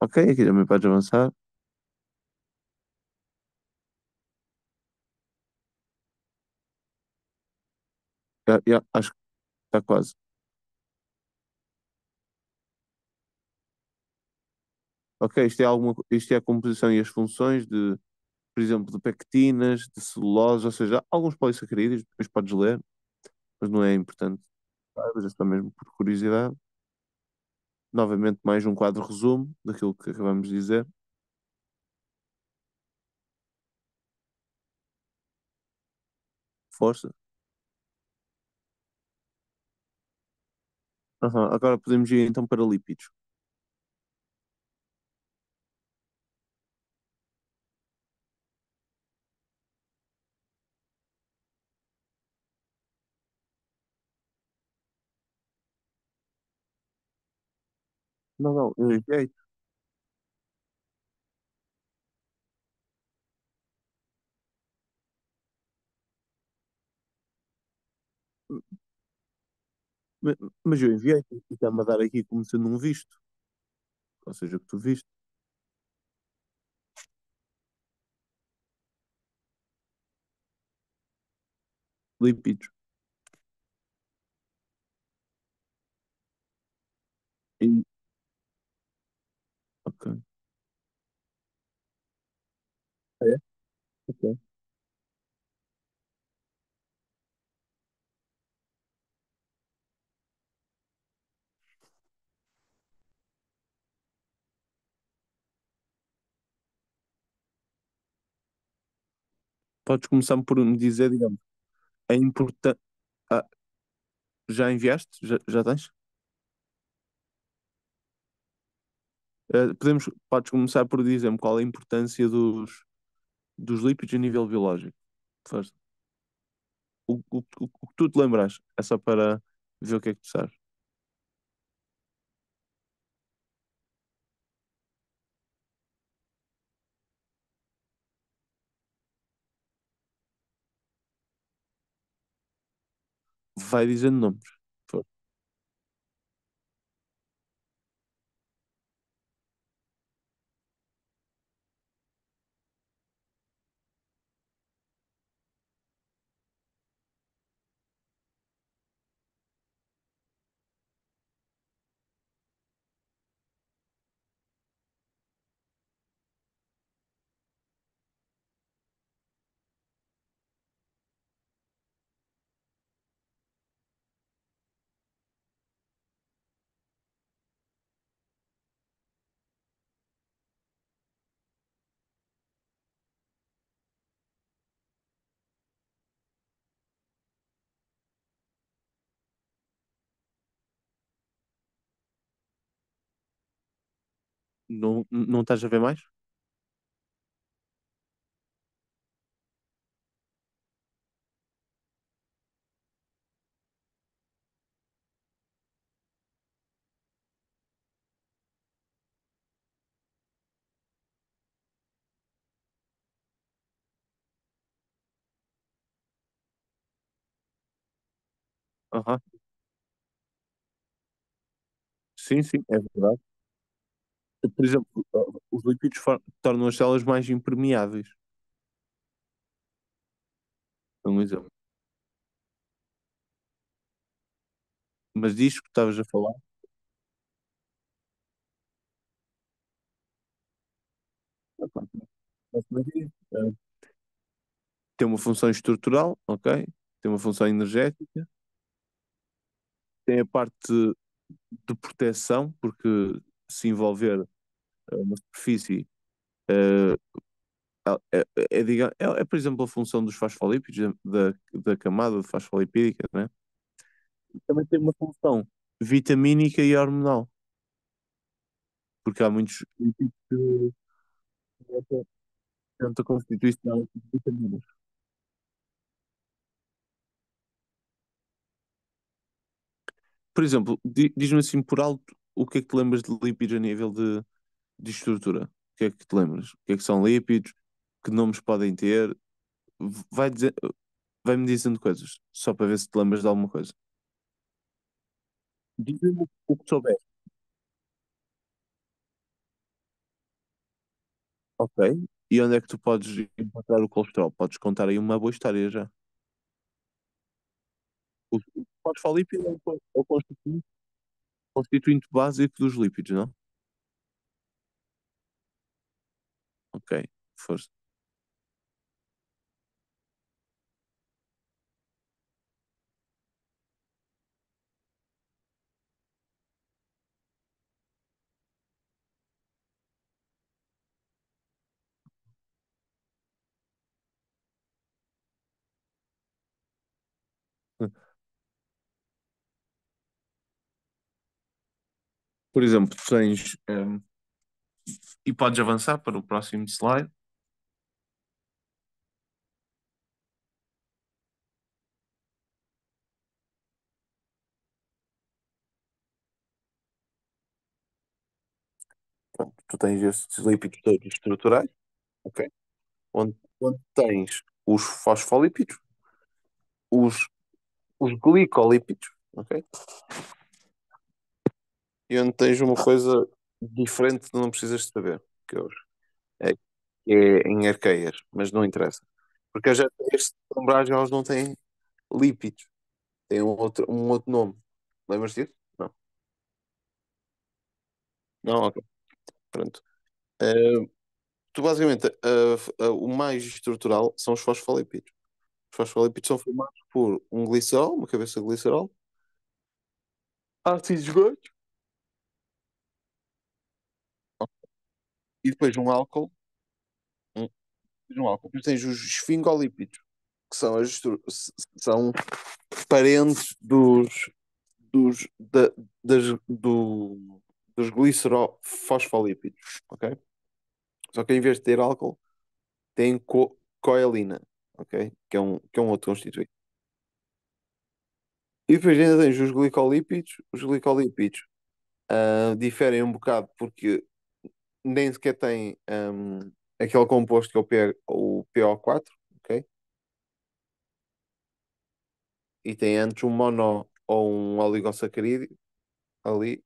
Ok, aqui também podes avançar. Acho que está quase. Ok, isto é a composição e as funções por exemplo, de pectinas, de celulose, ou seja, alguns polissacarídeos, depois podes ler, mas não é importante, saibas, é só mesmo por curiosidade. Novamente, mais um quadro resumo daquilo que acabamos de dizer. Força. Aham, agora podemos ir então para lípidos. Não, não, eu enviei. Ma- Mas eu enviei e está-me a dar aqui como sendo um visto. Ou seja, o que tu viste. Lípidos. E, ok. É? Ok. Podes começar por me dizer, digamos, a importância. Ah, já enviaste? Já tens? Podes começar por dizer-me qual é a importância dos lípidos a nível biológico. Força. O que tu te lembras, é só para ver o que é que tu sabes. Vai dizendo nomes. Não, não estás a ver mais? Aham. Sim, sim, é verdade. Por exemplo, os lípidos tornam as células mais impermeáveis. É um exemplo. Mas disto que estavas a falar, basicamente é isso. Tem uma função estrutural, ok? Tem uma função energética, tem a parte de proteção, porque se envolver uma superfície, eh, por exemplo, a função dos fosfolípidos, da camada de fosfolipídica, né? Também tem uma função vitamínica e hormonal, porque há muitos lípidos que tentam constituir-se de vitaminas. Por exemplo, diz-me assim por alto o que é que te lembras de lípidos a nível de estrutura? O que é que te lembras? O que é que são lípidos? Que nomes podem ter? Vai dizer, vai-me dizendo coisas, só para ver se te lembras de alguma coisa. Diz-me o que souber. Ok. E onde é que tu podes encontrar o colesterol? Podes contar aí uma boa história já. O fosfolípido é o constituinte básico dos lípidos, não? Ok. Força. Por exemplo, tu tens, e podes avançar para o próximo slide. Pronto, tu tens esses lípidos todos estruturais, ok? Onde tens os fosfolípidos, os, os glicolípidos, ok? E onde tens uma coisa diferente que não precisas de saber, que é, que é em arqueias, mas não interessa. Porque as arqueias, se te lembrar, já elas não têm lípidos, têm um outro nome. Lembras disso? Não. Não, ok. Pronto. Eh, Tu basicamente, o mais estrutural são os fosfolípidos. Os fosfolípidos são formados por um glicerol, uma cabeça de glicerol, ácidos graxos e depois um, um álcool. Depois tens os esfingolípidos, que são, são parentes dos, das, dos glicerofosfolípidos, ok? Só que em vez de ter álcool, tem coelina, ok? Que é um outro constituinte. E depois ainda tens os glicolípidos. Os glicolípidos diferem um bocado porque nem sequer têm aquele composto que é o PO4, ok? E tem antes um mono ou um oligosacarídeo ali.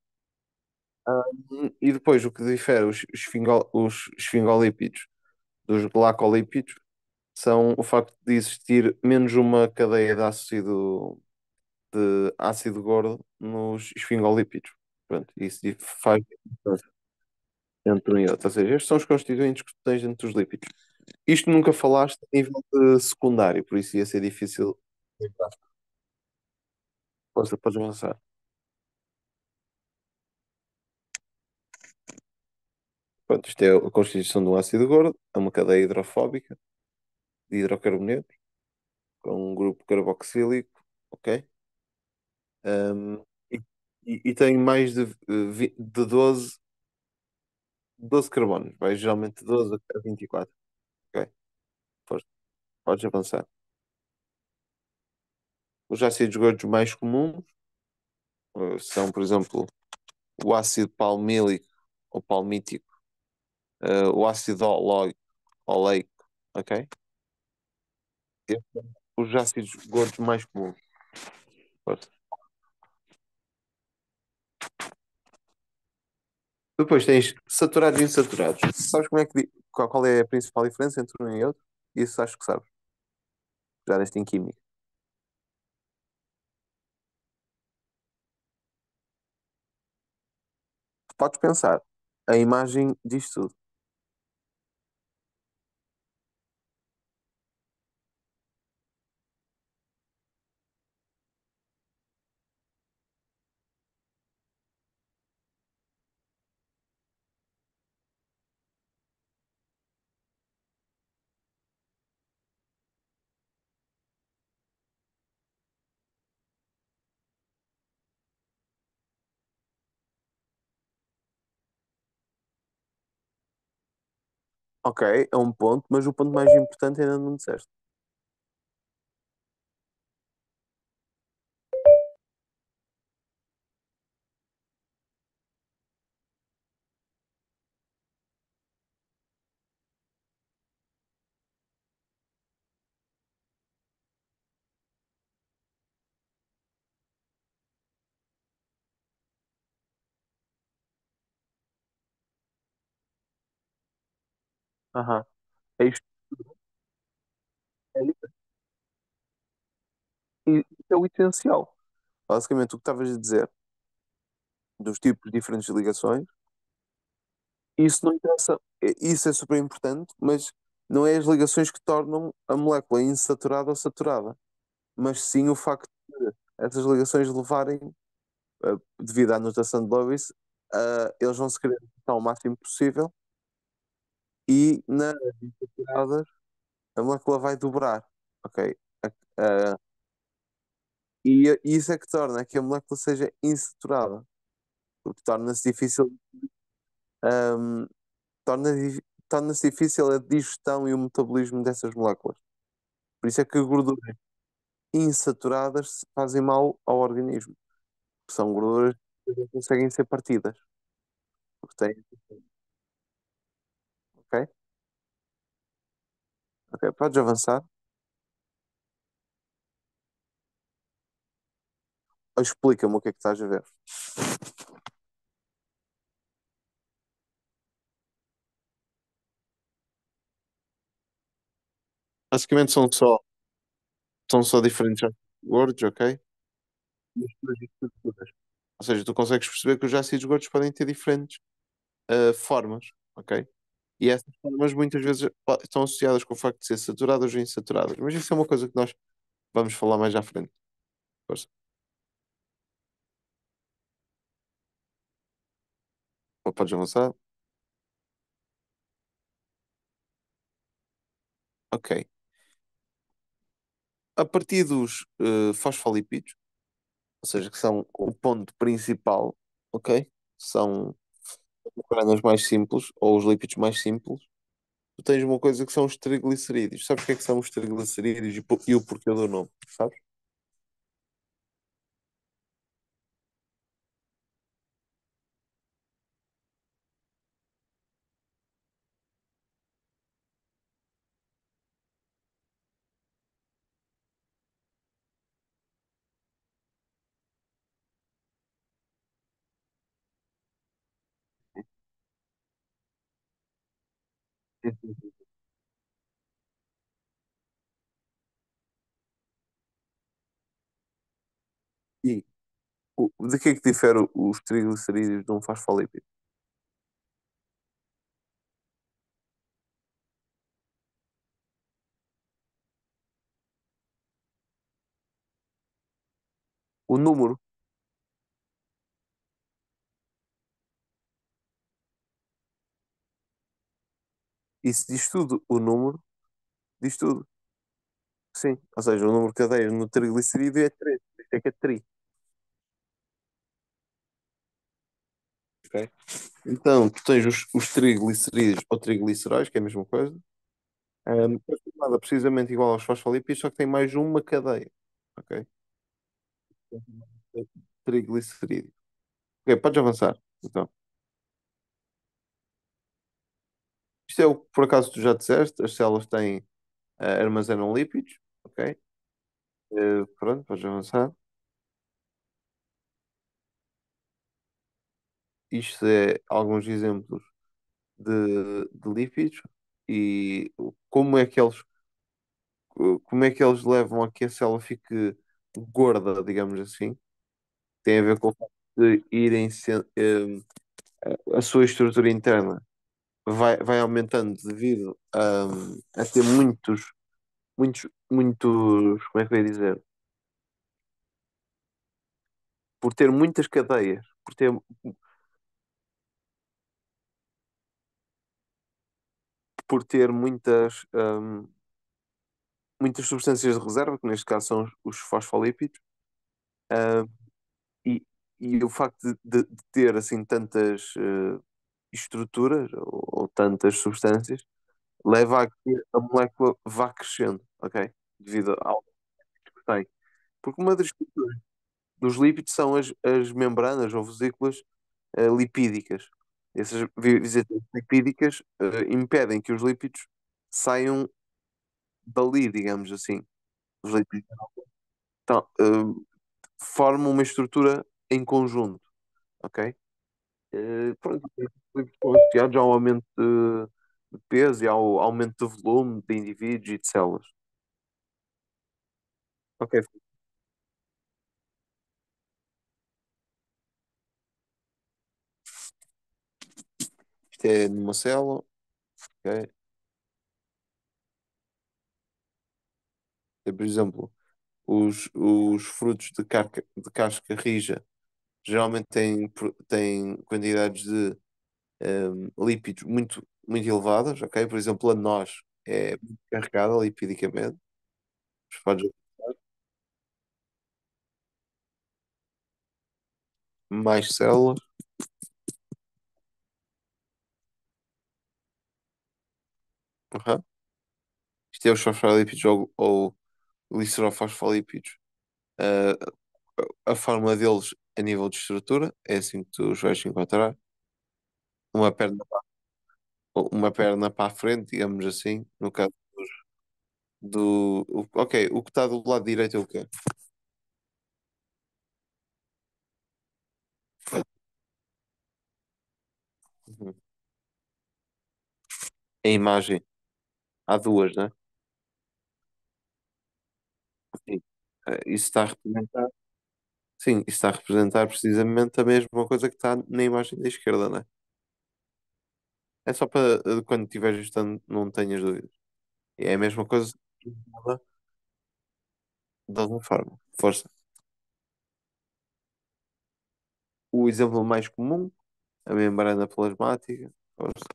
E depois o que difere os esfingolípidos dos glacolípidos são o facto de existir menos uma cadeia de ácido gordo nos esfingolípidos. Pronto, isso faz diferença entre um e outro. Ou seja, estes são os constituintes que tu tens dentro dos lípidos. Isto nunca falaste a nível de secundário, por isso ia ser difícil. Podes avançar. Pronto, isto é a constituição de um ácido gordo, é uma cadeia hidrofóbica de hidrocarbonetos, com um grupo carboxílico, ok? Um, e, e tem mais de 12. 12 carbonos, vai geralmente 12 a 24. Ok, força, podes avançar. Os ácidos gordos mais comuns são, por exemplo, o ácido palmílico ou palmítico, o ácido oleico, ok? Estes são os ácidos gordos mais comuns. Força. Depois tens saturados e insaturados. Sabes como é que, qual é a principal diferença entre um e outro? Isso acho que sabes, já deste em química. Podes pensar, a imagem diz tudo. Ok, é um ponto, mas o ponto mais importante ainda não disseste. Aham. É isto, isto é o essencial. Basicamente, o que estavas a dizer dos tipos diferentes de ligações, isso não interessa. Isso é super importante, mas não é as ligações que tornam a molécula insaturada ou saturada, mas sim o facto de essas ligações levarem, devido à notação de Lewis, eles vão se querer ao máximo possível e nas insaturadas a molécula vai dobrar, ok? A- e isso é que torna que a molécula seja insaturada, porque ahm, torna-se difícil a digestão e o metabolismo dessas moléculas. Por isso é que gorduras insaturadas fazem mal ao organismo, porque são gorduras que não conseguem ser partidas, porque têm, ok? Ok, podes avançar. Ou explica-me o que é que estás a ver. Basicamente são só diferentes gordos, ok? Misturas e estruturas. Ou seja, tu consegues perceber que os ácidos gordos podem ter diferentes formas, ok? E essas formas muitas vezes estão associadas com o facto de ser saturadas ou insaturadas. Mas isso é uma coisa que nós vamos falar mais à frente. Força. Podes avançar? Ok. A partir dos fosfolipídios, ou seja, que são o ponto principal, ok? São as membranas mais simples, ou os lípidos mais simples. Tu tens uma coisa que são os triglicerídeos. Sabes o que é que são os triglicerídeos e o porquê do nome? Sabes? Sim, sim, sim. E de que é que difere os triglicerídeos de um fosfolípido? O número, isso diz tudo. O número diz tudo. Sim. Ou seja, o número de cadeias no triglicerídeo é 3. Isso é que é tri. Ok? Então, tu tens os triglicerídeos ou trigliceróis, que é a mesma coisa, que é formada precisamente igual aos fosfolípidos, só que tem mais uma cadeia. Ok? Triglicerídeo. Ok, podes avançar. Então, isto é o que por acaso tu já disseste, as células têm, armazenam lípidos, ok? Pronto, podes avançar. Isto é alguns exemplos de lípidos e como é que eles levam a que a célula fique gorda, digamos assim. Tem a ver com o facto de a sua estrutura interna vai aumentando devido a ter como é que eu ia dizer? Por ter muitas cadeias, por ter muitas substâncias de reserva, que neste caso são os fosfolípidos, hum, e, e o facto de ter assim tantas estruturas ou tantas substâncias leva a que a molécula vá crescendo, ok? Devido ao que tem. Porque uma das estruturas dos lípidos são as membranas ou vesículas lipídicas. Essas vesículas lipídicas impedem que os lípidos saiam dali, digamos assim. Os lípidos então, formam uma estrutura em conjunto, ok? Pronto, os lípidos estão associados ao aumento de peso e ao aumento de volume de indivíduos e de células. Ok, isto é numa célula, ok? Por exemplo, os frutos de casca rija geralmente têm quantidades de lípidos muito elevadas, ok? Por exemplo, a noz é muito carregada lipidicamente. Mas podes mais células. Uhum. Isto é os fosfolípidos ou glicerofosfolípidos. Uh, a forma deles a nível de estrutura é assim que tu os vais encontrar. Uma perna, uma perna para a frente, digamos assim, no caso ok, o que está do lado direito é o quê? Uhum. A imagem. Há duas, né? Sim. Isso está a representar. Sim, isso está a representar precisamente a mesma coisa que está na imagem da esquerda, né? É só para quando estiveres ajustando não tenhas dúvidas. É a mesma coisa muda de alguma forma. Força. O exemplo mais comum, a membrana plasmática. Força.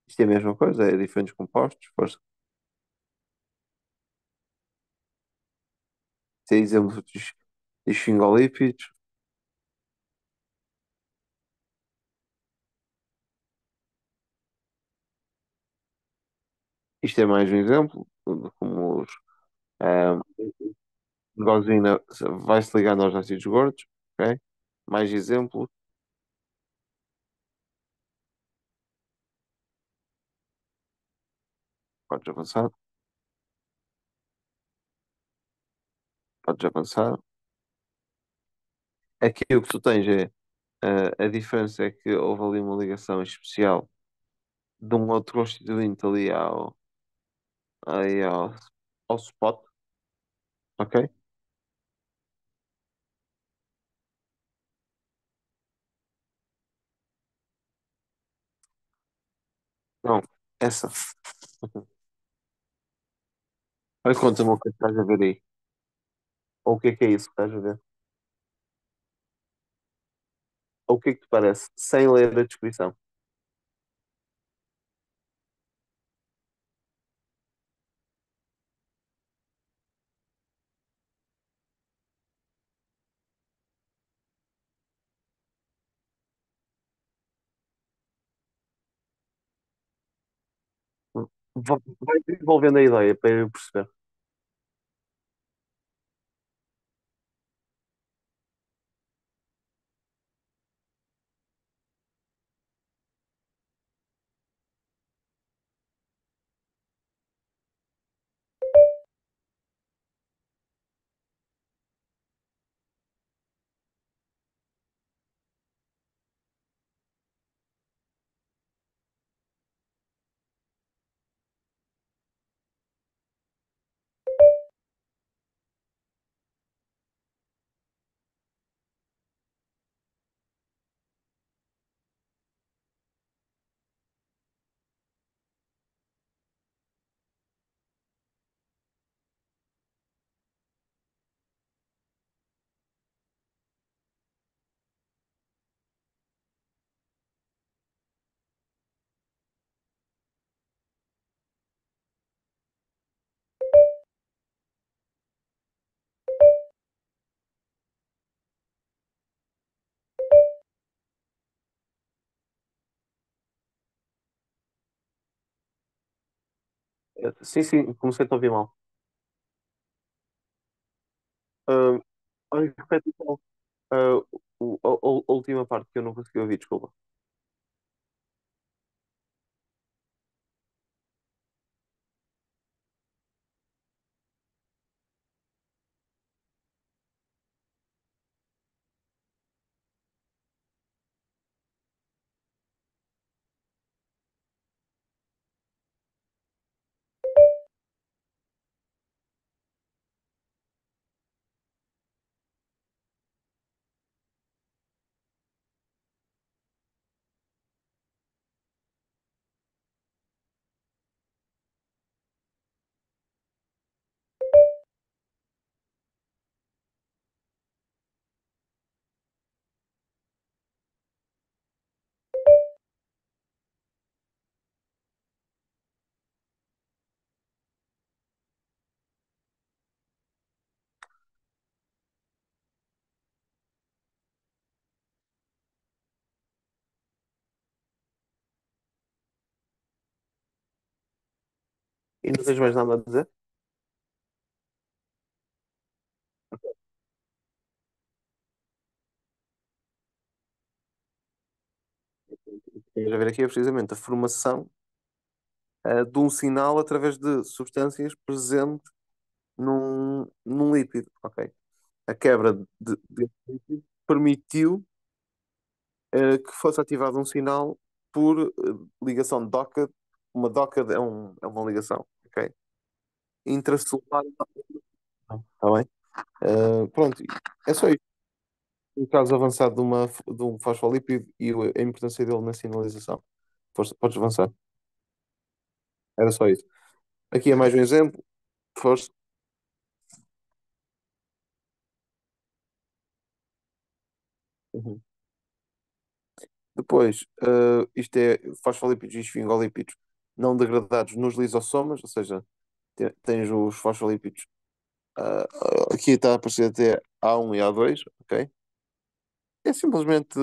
Isto é a mesma coisa, é diferentes compostos. Força. Isto é exemplo de esfingolípidos. Isto é mais um exemplo, de como ah, gosina vai-se ligando aos ácidos gordos. Ok? Mais exemplos. Podes avançar. Podes avançar. Aqui o que tu tens é a diferença é que houve ali uma ligação especial de um outro constituinte ali aí ao spot, ok? Não, essa. Olha, conta-me o que estás a ver aí. Ou o que é isso que estás a ver? Ou o que é que te parece? Sem ler a descrição. Vai desenvolvendo a ideia para eu perceber. Sim, sim, comecei a te ouvir mal. Ah, olha, repete então, ah, a última parte que eu não consegui ouvir, desculpa. E não tens mais nada a dizer? Tens a ver aqui é precisamente a formação de um sinal através de substâncias presentes num lípido. Ok. A quebra desse lípido permitiu que fosse ativado um sinal por ligação de DOCA. Uma DOCA é uma ligação, ok? Intracelular. Está bem? Pronto, é só isso. Um caso avançado de um fosfolípido e a importância dele na sinalização. Força, podes avançar. Era só isso. Aqui é mais um exemplo. Força. Uhum. Depois, isto é fosfolípidos e esfingolípidos não degradados nos lisossomas, ou seja, tens os fosfolípidos. Aqui está a aparecer até A1 e A2, ok? É simplesmente.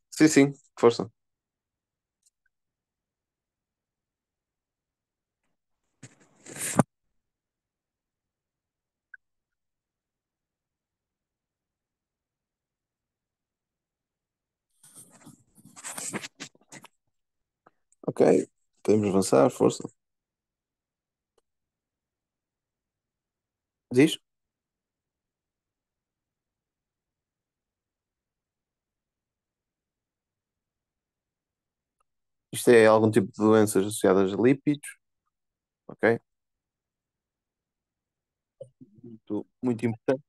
Sim, sim, força. Ok, podemos avançar, força. Diz? Isto é algum tipo de doenças associadas a lípidos, ok? Muito importante,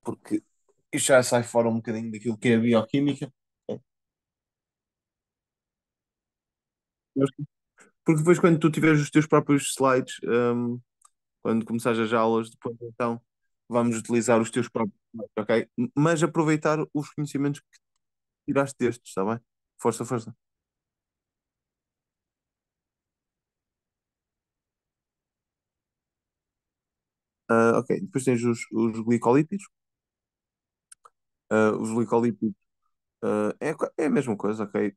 porque isto já sai fora um bocadinho daquilo que é a bioquímica, ok? Mas- Porque depois, quando tu tiveres os teus próprios slides, quando começares as aulas, depois então vamos utilizar os teus próprios slides, ok? Mas aproveitar os conhecimentos que tiraste destes, está bem? Força, força. Ok, depois tens os glicolípidos. Os glicolípidos é a mesma coisa, ok?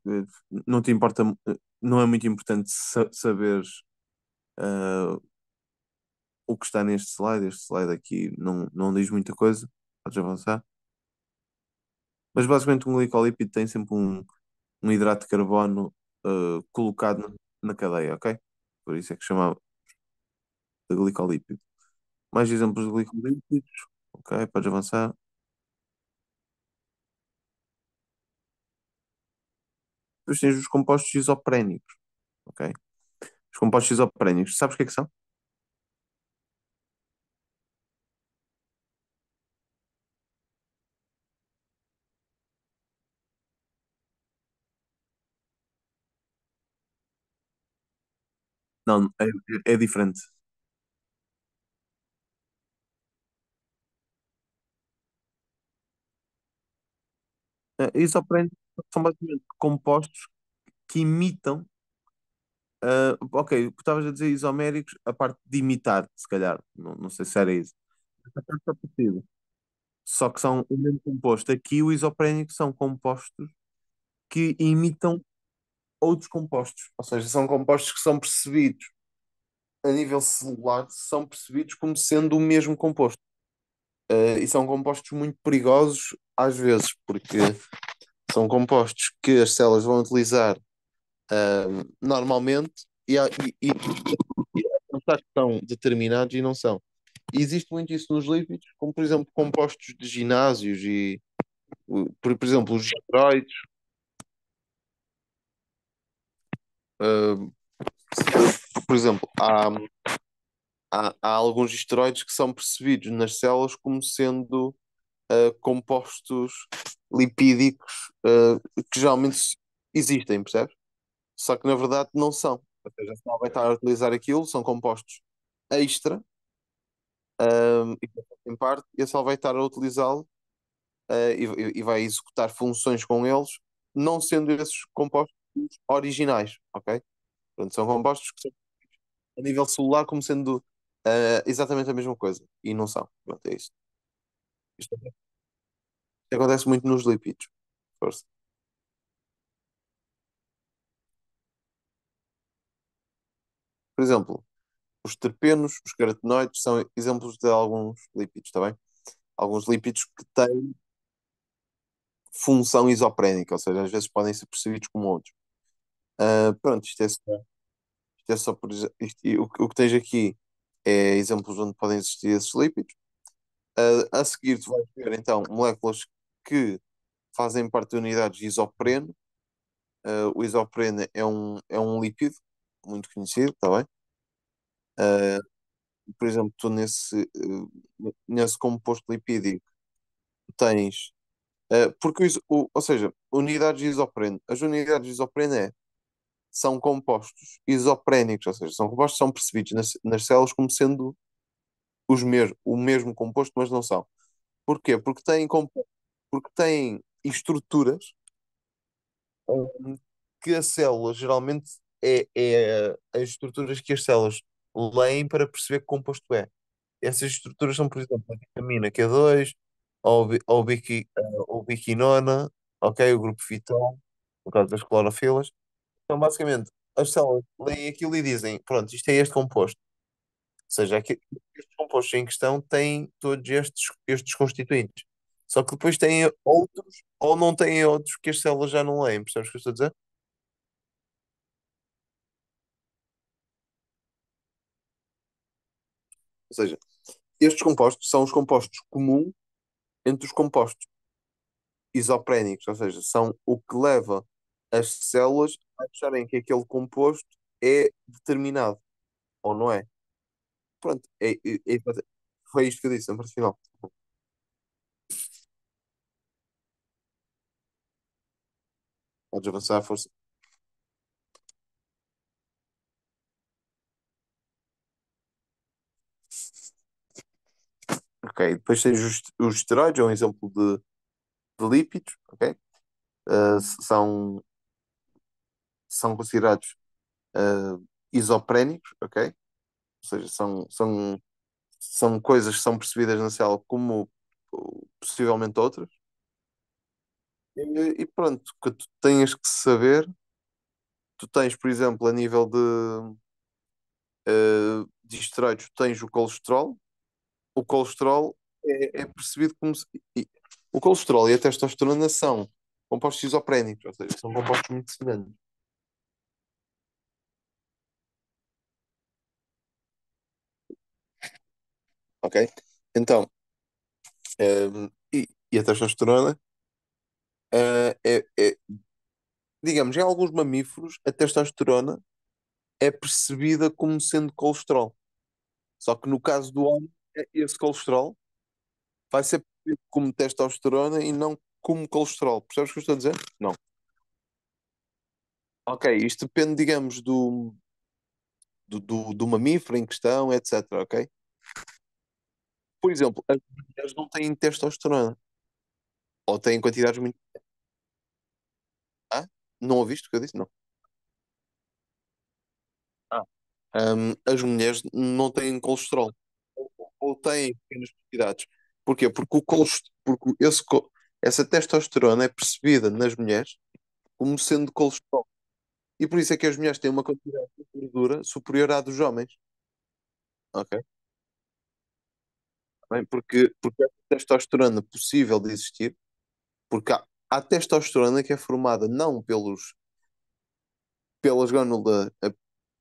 Não te importa, não é muito importante saberes uh, o que está neste slide. Este slide aqui não diz muita coisa, podes avançar. Mas basicamente um glicolípido tem sempre um hidrato de carbono colocado na cadeia, ok? Por isso é que chamava de glicolípido. Mais exemplos de glicolípidos, ok? Podes avançar. Depois tens os compostos isoprénicos, ok? Os compostos isoprénicos, sabes o que é que são? Não, é diferente. Isoprénicos são basicamente compostos que imitam. Ok, o que estavas a dizer isoméricos, a parte de imitar, se calhar, não sei se era isso. A parte é possível. Só que são o mesmo composto. Aqui, o isoprénico são compostos que imitam outros compostos. Ou seja, são compostos que são percebidos a nível celular, são percebidos como sendo o mesmo composto. E são compostos muito perigosos às vezes, porque são compostos que as células vão utilizar normalmente e pensar que são determinados e não são. E existe muito isso nos lípidos, como por exemplo compostos de ginásios e, por exemplo, os esteroides. uh, por exemplo, há alguns esteroides que são percebidos nas células como sendo compostos lipídicos que geralmente existem, percebes? Só que na verdade não são. Ou seja, a célula vai estar a utilizar aquilo, são compostos extra, e em parte, e a célula vai estar a utilizá-lo e vai executar funções com eles, não sendo esses compostos originais, ok? Portanto, são compostos que são a nível celular como sendo exatamente a mesma coisa e não são. Pronto, é isso. Isto acontece muito nos lipídios. Força. Por exemplo, os terpenos, os carotenoides são exemplos de alguns lipídios, está bem? Alguns lipídios que têm função isoprénica, ou seja, às vezes podem ser percebidos como outros. Pronto, isto é só por o que tens aqui é exemplos onde podem existir esses lípidos. A seguir, tu vais ver então moléculas que fazem parte de unidades de isopreno. O isopreno é um lípido muito conhecido, está bem? Uh, por exemplo, tu nesse composto lipídico tens. Porque, ou seja, unidades de isopreno. As unidades de isopreno são compostos isoprénicos, ou seja, são compostos que são percebidos nas células como sendo o mesmo composto, mas não são. Porquê? Porque têm estruturas que a célula geralmente é as estruturas que as células leem para perceber que composto é. Essas estruturas são, por exemplo, a vitamina Q2, ou biquinona, ok? O grupo fitol, no caso das clorofilas. Então, basicamente, as células leem aquilo e dizem: pronto, isto é este composto. Ou seja, estes compostos em questão têm todos estes constituintes. Só que depois têm outros ou não têm outros que as células já não leem. Percebes o que eu estou a dizer? Ou seja, estes compostos são os compostos comuns entre os compostos isoprénicos, ou seja, são o que leva as células a acharem que aquele composto é determinado, ou não é. Pronto, foi isto que eu disse na parte final. Podes avançar à força. Ok, depois tens os esteroides, é um exemplo de lípidos, ok? São considerados isoprénicos, ok? Ou seja, são coisas que são percebidas na célula como possivelmente outras. E pronto, o que tu tens que saber, tu tens, por exemplo, a nível de esteroides, tu tens o colesterol. O colesterol é percebido como se... O colesterol e a testosterona são compostos isoprénicos, ou seja, são compostos muito semelhantes, ok? Então, e a testosterona, digamos, em alguns mamíferos, a testosterona é percebida como sendo colesterol. Só que no caso do homem, esse colesterol vai ser percebido como testosterona e não como colesterol. Percebes o que eu estou a dizer? Não. Ok, isto depende, digamos, do mamífero em questão, etc. Ok? Por exemplo, as mulheres não têm testosterona. Ou têm quantidades muito. Ah? Não ouviste o que eu disse? Não. Ah. As mulheres não têm colesterol. Ou têm pequenas quantidades. Porquê? Porque, essa testosterona é percebida nas mulheres como sendo colesterol. E por isso é que as mulheres têm uma quantidade de gordura superior à dos homens. Ok? Bem, porque a testosterona possível de existir, porque há testosterona que é formada não pelas gónadas,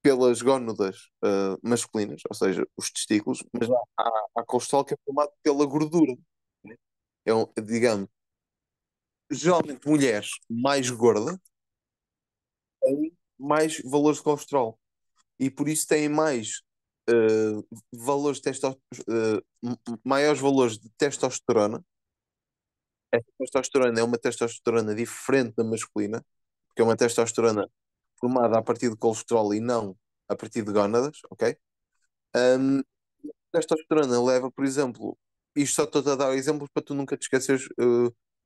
pelas gónadas masculinas, ou seja, os testículos, mas há colesterol que é formado pela gordura. Né? Digamos, geralmente mulheres mais gordas têm mais valores de colesterol e por isso têm mais valores de maiores valores de testosterona. A testosterona é uma testosterona diferente da masculina, porque é uma testosterona formada a partir de colesterol e não a partir de gónadas, ok? Um, Testosterona leva, por exemplo, isto só estou a dar exemplos para tu nunca te esqueceres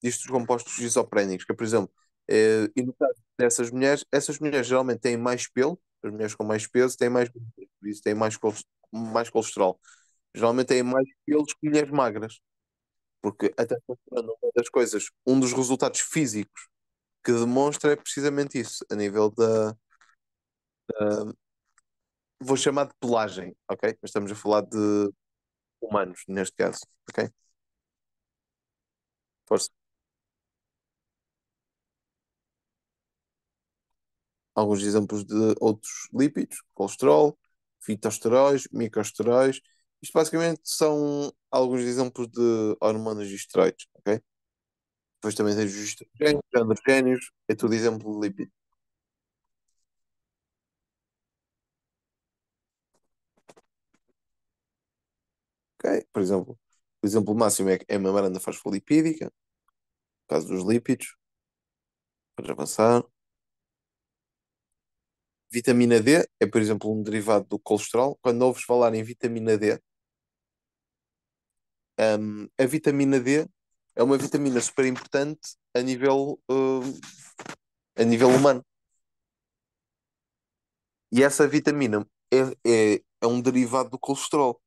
disto dos compostos isoprénicos, que é, por exemplo, e no caso dessas mulheres, essas mulheres geralmente têm mais pelo, as mulheres com mais peso têm mais, por isso têm mais colesterol. Geralmente têm mais pelos que mulheres magras, porque a testosterona, uma das coisas, um dos resultados físicos que demonstra é precisamente isso, a nível vou chamar de pelagem, ok? Mas estamos a falar de humanos, neste caso, ok? Força. Alguns exemplos de outros lípidos, colesterol, fitoesteróis, microesteróis. Isto basicamente são alguns exemplos de hormonas e esteroides, ok? Depois também tens os estrogénios, androgénios, é tudo exemplo de lípido, ok? Por exemplo, o exemplo máximo é a membrana fosfolipídica, no caso dos lípidos, para avançar. Vitamina D é, por exemplo, um derivado do colesterol. Quando ouves falar em vitamina D, a vitamina D é uma vitamina super importante a nível humano. E essa vitamina é um derivado do colesterol.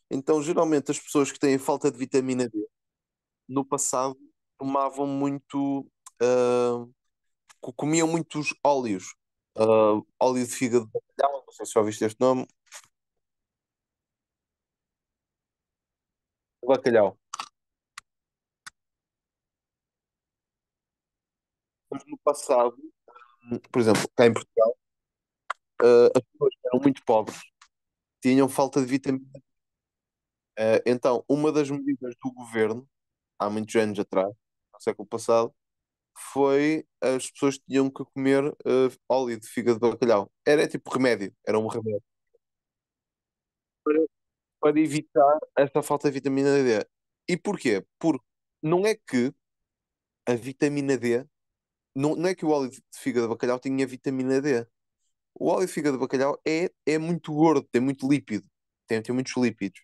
Então, geralmente, as pessoas que têm falta de vitamina D no passado tomavam muito, ah, comiam muitos óleos. Óleo de fígado de bacalhau, não sei se já ouviste este nome, bacalhau. Mas no passado, por exemplo, cá em Portugal, as pessoas que eram muito pobres tinham falta de vitamina. Então, uma das medidas do governo, há muitos anos atrás, no século passado, foi as pessoas tinham que comer óleo de fígado de bacalhau. Era tipo remédio, era um remédio para, para evitar essa falta de vitamina D. E porquê? Porque não é que a vitamina D, não é que o óleo de fígado de bacalhau tinha vitamina D. O óleo de fígado de bacalhau é muito gordo, tem muito lípido, tem muitos lípidos.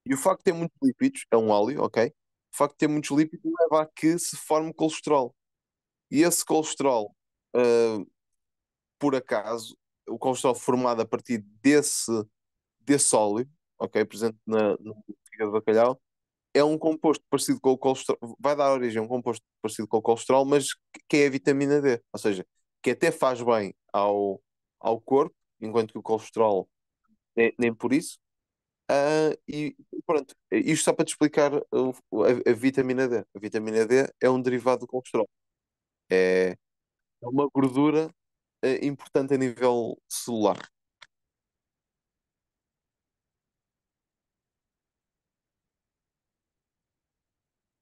E o facto de ter muitos lípidos, é um óleo, ok? O facto de ter muitos lípidos leva a que se forme colesterol. E esse colesterol, ah, por acaso, o colesterol formado a partir desse óleo, ok, presente no fígado de bacalhau, é um composto parecido com o colesterol, vai dar origem a um composto parecido com o colesterol, mas que é a vitamina D, ou seja, que até faz bem ao corpo, enquanto que o colesterol nem por isso. E pronto, isto só para te explicar a vitamina D. A vitamina D é um derivado do colesterol. É uma gordura importante a nível celular.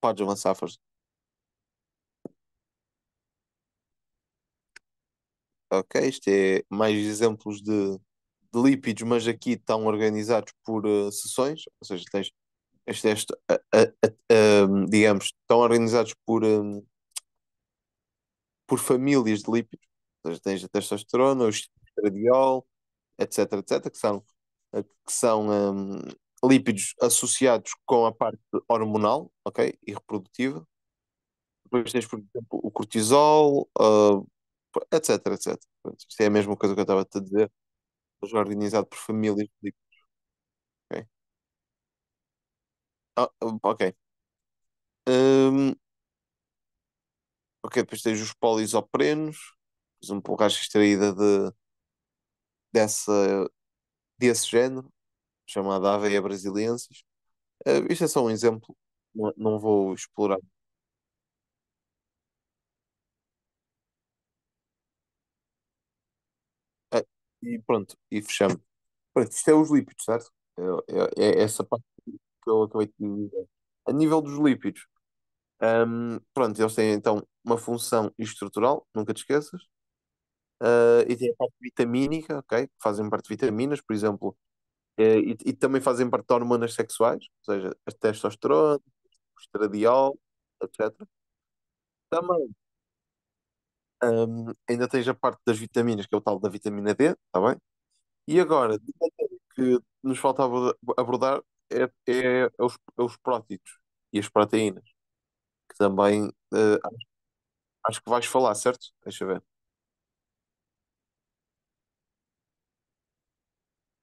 Podes avançar, força. Ok, isto é mais exemplos de lípidos, mas aqui estão organizados por seções, ou seja, tens digamos, estão organizados por famílias de lípidos, ou seja, tens a testosterona, o estradiol, etc, que são lípidos associados com a parte hormonal, ok, e reprodutiva. Depois tens, por exemplo, o cortisol, etc. Pronto, isto é a mesma coisa que eu estava a dizer, mas organizado por famílias de lípidos, ok? Ok. Hum, ok, depois tens os poliisoprenos, por exemplo, borracha extraída dessa, desse género, chamada aveia brasiliensis. Isto é só um exemplo, não vou explorar. Ah, e pronto, e fechamos. Pronto, isto é os lípidos, certo? É essa parte que eu acabei de dizer. A nível dos lípidos, pronto, eles têm então uma função estrutural, nunca te esqueças. E tem a parte vitamínica, ok? Que fazem parte de vitaminas, por exemplo, e também fazem parte de hormonas sexuais, ou seja, a testosterona, o estradiol, etc. Também ainda tens a parte das vitaminas, que é o tal da vitamina D, está bem? E agora, de matéria que nos falta abordar é os prótidos e as proteínas, que também acho que vais falar, certo? Deixa eu ver.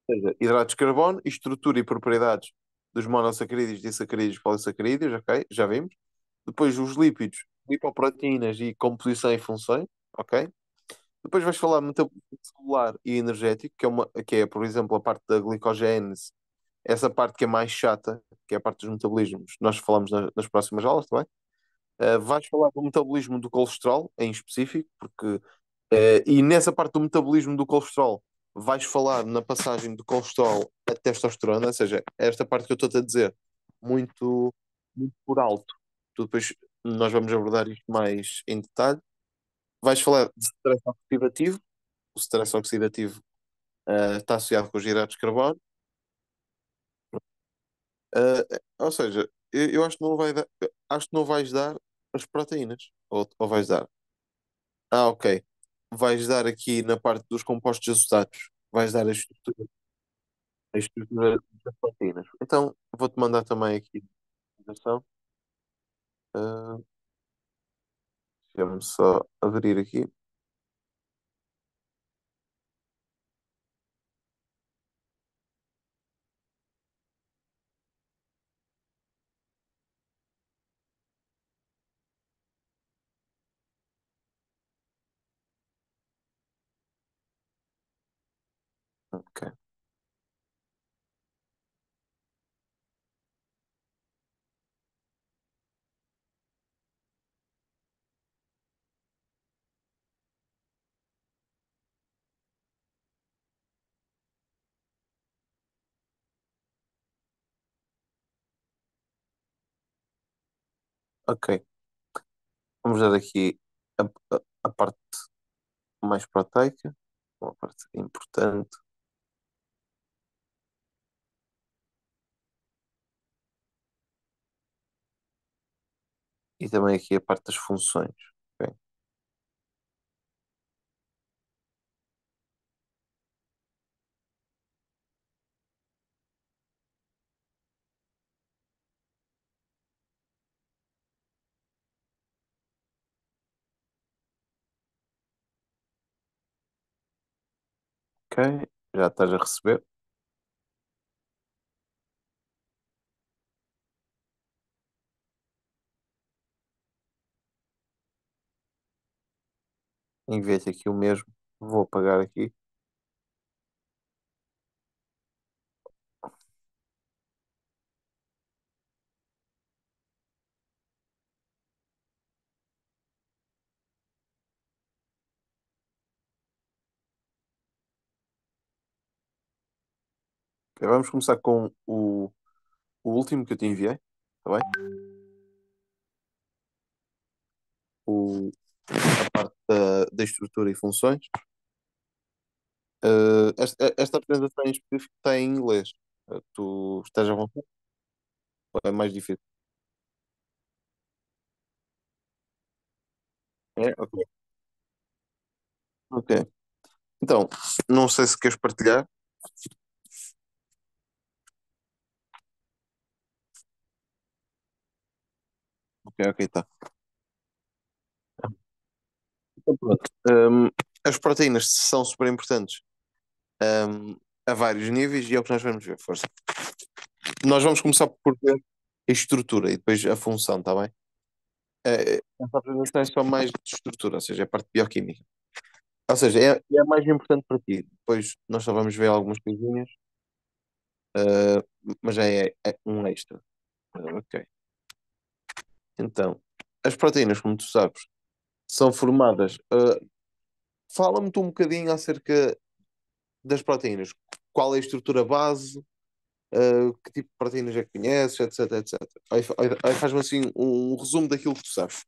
Ou seja, hidratos de carbono, estrutura e propriedades dos monossacarídeos, disacarídeos, polissacarídeos, ok? Já vimos. Depois os lípidos, lipoproteínas e composição e funções, ok? Depois vais falar metabolismo celular e energético, que é, por exemplo, a parte da glicogênese, essa parte que é mais chata, que é a parte dos metabolismos. Nós falamos nas próximas aulas também. Vais falar do metabolismo do colesterol em específico, porque e nessa parte do metabolismo do colesterol vais falar na passagem do colesterol a testosterona, ou seja, é esta parte que eu estou-te a dizer, muito, muito por alto. Depois nós vamos abordar isto mais em detalhe. Vais falar de stress oxidativo. O stress oxidativo está associado com os hidratos de carbono. Ou seja, eu acho que não vai dar, acho que não vais dar as proteínas. Ou vais dar? Ok. Vais dar aqui na parte dos compostos associados. Vais dar a estrutura das proteínas. Então, vou-te mandar também aqui a informação. Uh, Deixa-me só abrir aqui. Ok. Ok, vamos dar aqui a parte mais proteica, uma parte importante, e também aqui a parte das funções. Ok, ok, já estás a receber. Enviei-te aqui o mesmo. Vou apagar aqui. Ok, vamos começar com o último que eu te enviei, tá bem? O, a parte da estrutura e funções. Esta apresentação em específico está em inglês. Tu estás à vontade? Ou é mais difícil? É? Ok. Ok. Então, não sei se queres partilhar. Ok, ok, tá. Então, pronto. As proteínas são super importantes, a vários níveis e é o que nós vamos ver. Força. Nós vamos começar por ver a estrutura e depois a função, tá bem? As apresentações são mais de estrutura, ou seja, é a parte bioquímica. Ou seja, é a mais importante para ti. Depois nós só vamos ver algumas coisinhas, uh, mas já é um extra. Ok. Então, as proteínas, como tu sabes, são formadas. Fala-me tu um bocadinho acerca das proteínas. Qual é a estrutura base? Que tipo de proteínas é que conheces, etc, etc. Aí faz-me assim um resumo daquilo que tu sabes.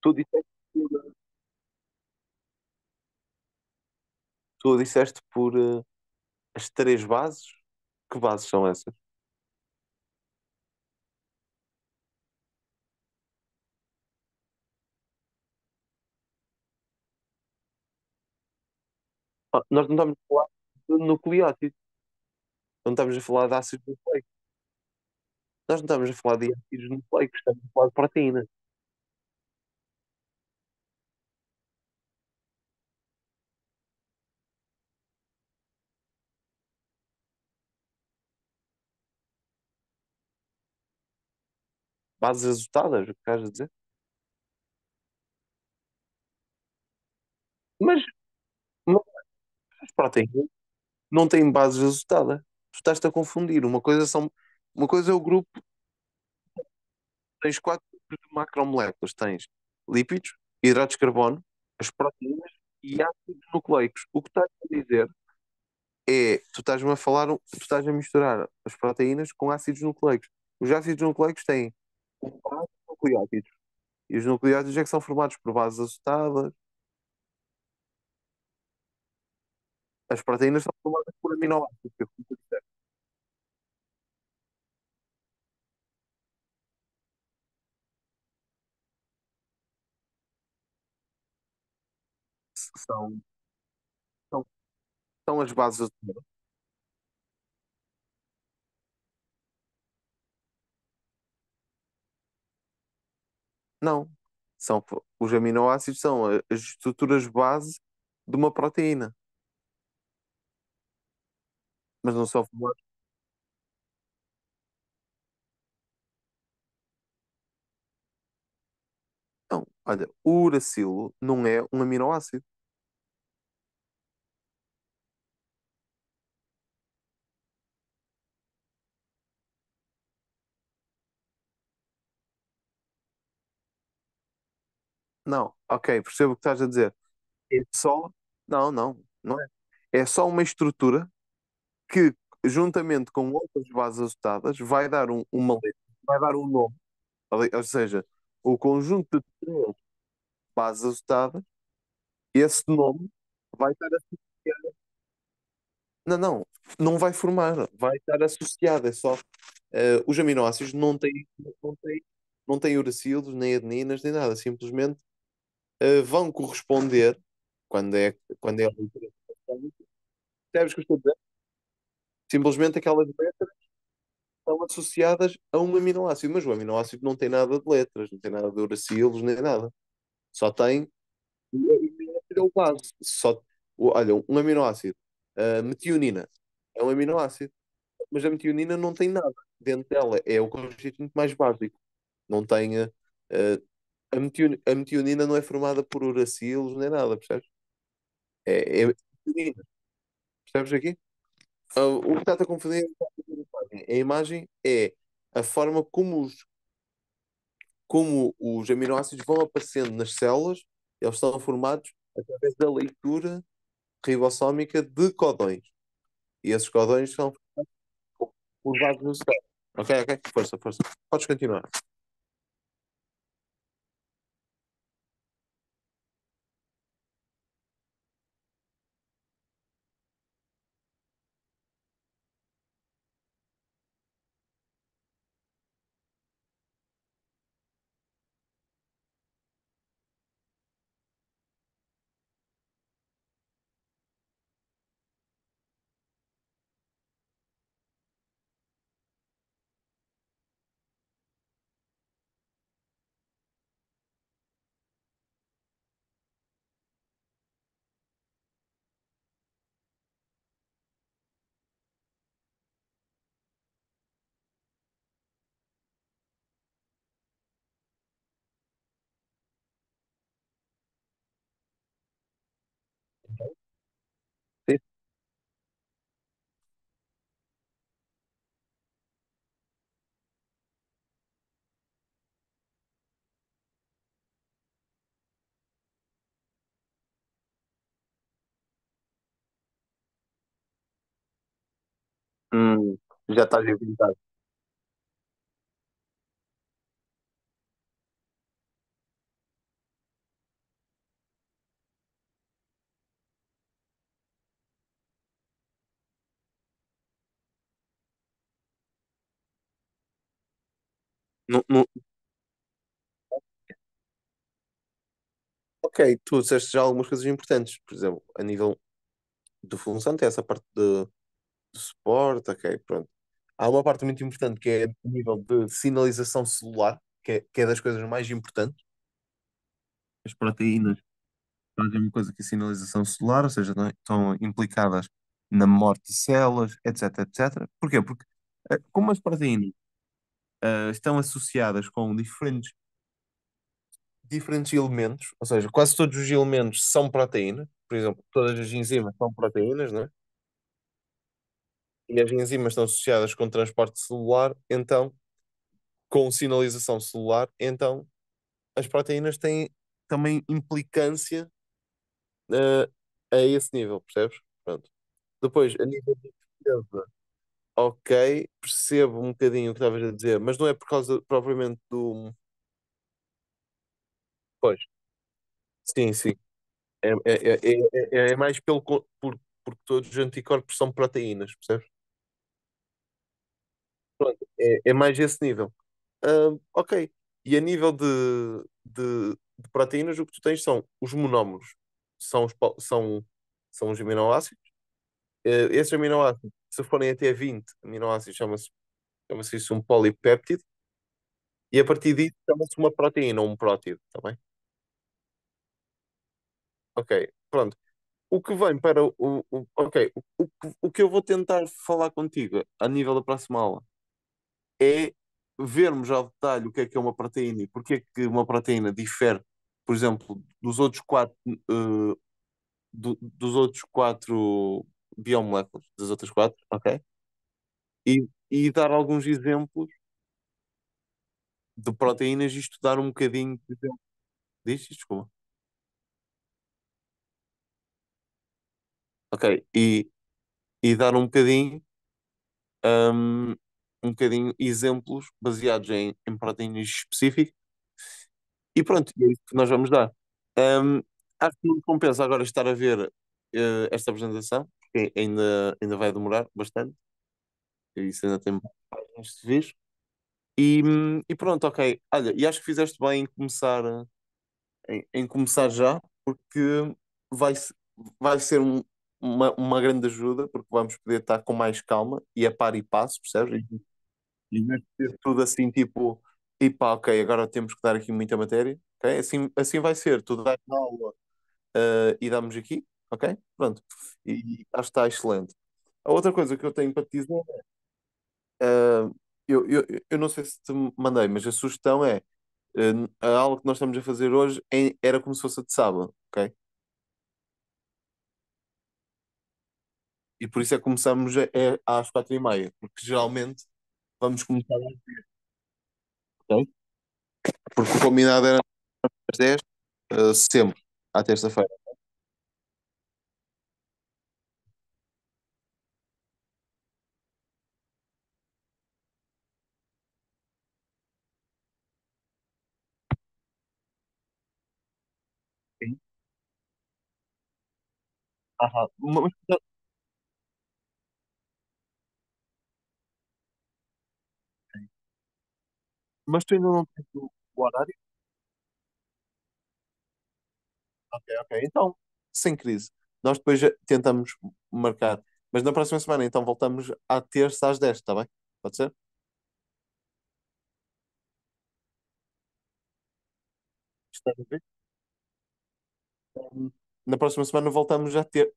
Tu disseste por, tu disseste por as três bases. Que bases são essas? Nós não estamos a falar de nucleótidos, não estamos a falar de ácidos nucleicos. Nós não estamos a falar de ácidos nucleicos, estamos a falar de proteínas. Bases azotadas, o que estás a dizer? Mas, mas as proteínas não têm bases azotadas. Tu estás-te a confundir. Uma coisa é o grupo, tens quatro grupos de macromoléculas. Tens lípidos, hidratos de carbono, as proteínas e ácidos nucleicos. O que estás a dizer tu estás-me a falar, tu estás a misturar as proteínas com ácidos nucleicos. Os ácidos nucleicos têm base e nucleótidos. E os nucleótidos é que são formados por bases açetadas. As proteínas são formadas por aminoácidos, que eu costumo dizer. São, são, são as bases açetadas. Não. Os aminoácidos são as estruturas base de uma proteína. Mas não são formados. Não. Olha, o uracilo não é um aminoácido. Não. Ok, percebo o que estás a dizer. É só. Não, não. Não é. É só uma estrutura que, juntamente com outras bases açetadas, vai dar uma letra, vai dar um nome. Ou seja, o conjunto de três bases açetadas, esse nome vai estar associado. Não, não, não vai formar, vai estar associado. É só. Os aminoácidos não têm, não têm uracilos, nem adeninas, nem nada. Simplesmente vão corresponder quando é a leitura. Percebes o que eu estou a dizer? Simplesmente aquelas letras estão associadas a um aminoácido, mas o aminoácido não tem nada de letras, não tem nada de uracilos, nem nada. Só tem o aminoácido é o base. Olha, um aminoácido, metionina, é um aminoácido, mas a metionina não tem nada dentro dela, é o constituinte mais básico. Não tem. A metionina não é formada por uracilos nem nada, percebes? É metionina, percebes aqui? O que está a confundir a imagem é a forma como os aminoácidos vão aparecendo nas células, eles são formados através da leitura ribossómica de codões. E esses codões são por base no cérebro. Ok, ok, força, força. Podes continuar. Sim. Já estás inventado. Ok, tu disseste já algumas coisas importantes. Por exemplo, a nível de função, tem essa parte de suporte, ok, pronto. Há uma parte muito importante que é a nível de sinalização celular, que é das coisas mais importantes. As proteínas fazem uma coisa que é sinalização celular, ou seja, não é? Estão implicadas na morte de células, etc, etc. Porquê? Porque como as proteínas estão associadas com diferentes elementos, ou seja, quase todos os elementos são proteínas, por exemplo, todas as enzimas são proteínas, não é? E as enzimas estão associadas com transporte celular, então, com sinalização celular, então as proteínas têm também implicância a esse nível, percebes? Pronto. Depois, a nível de defesa. ok, percebo um bocadinho o que estavas a dizer, mas não é por causa propriamente do. Pois, sim, sim. É mais porque todos os anticorpos são proteínas, percebes? Pronto, é mais esse nível. Ok. E a nível de proteínas, o que tu tens são os monómeros, são os aminoácidos. Esses aminoácidos, se forem até 20 aminoácidos, chama-se isso um polipéptido, e a partir disso chama-se uma proteína ou um prótido, tá bem? Ok, pronto. O que vem para ok, o que eu vou tentar falar contigo a nível da próxima aula é vermos ao detalhe o que é uma proteína e porque é que uma proteína difere, por exemplo, dos outros quatro biomoléculas, das outras quatro, ok? E dar alguns exemplos de proteínas e estudar um bocadinho, por exemplo, desculpa. Ok, e dar um, um bocadinho exemplos baseados em proteínas específicas e pronto, é isso que nós vamos dar. Um, Acho que não compensa agora estar a ver esta apresentação, porque ainda vai demorar bastante, e isso ainda tem páginas de ver. E pronto, ok. Olha, e acho que fizeste bem em começar já, porque vai, se- vai ser uma grande ajuda, porque vamos poder estar com mais calma e a par e passo, percebes? E não ser tudo assim, tipo, e pá, ok, agora temos que dar aqui muita matéria, ok? Assim vai ser, tu dás na aula e damos aqui, ok? Pronto. E acho que está excelente. A outra coisa que eu tenho para te dizer é, eu não sei se te mandei, mas a sugestão é, a aula que nós estamos a fazer hoje era como se fosse a de sábado, ok? E por isso é que começamos às 4h30, porque geralmente vamos começar ok? Porque o combinado era às 10, sempre, à terça-feira. Sim. Aham. Mas tu ainda não tens o horário? Ok, ok. Então, sem crise. Nós depois já tentamos marcar. Mas na próxima semana, então, voltamos à terça às 10, está bem? Pode ser? Está bem? Na próxima semana voltamos a ter.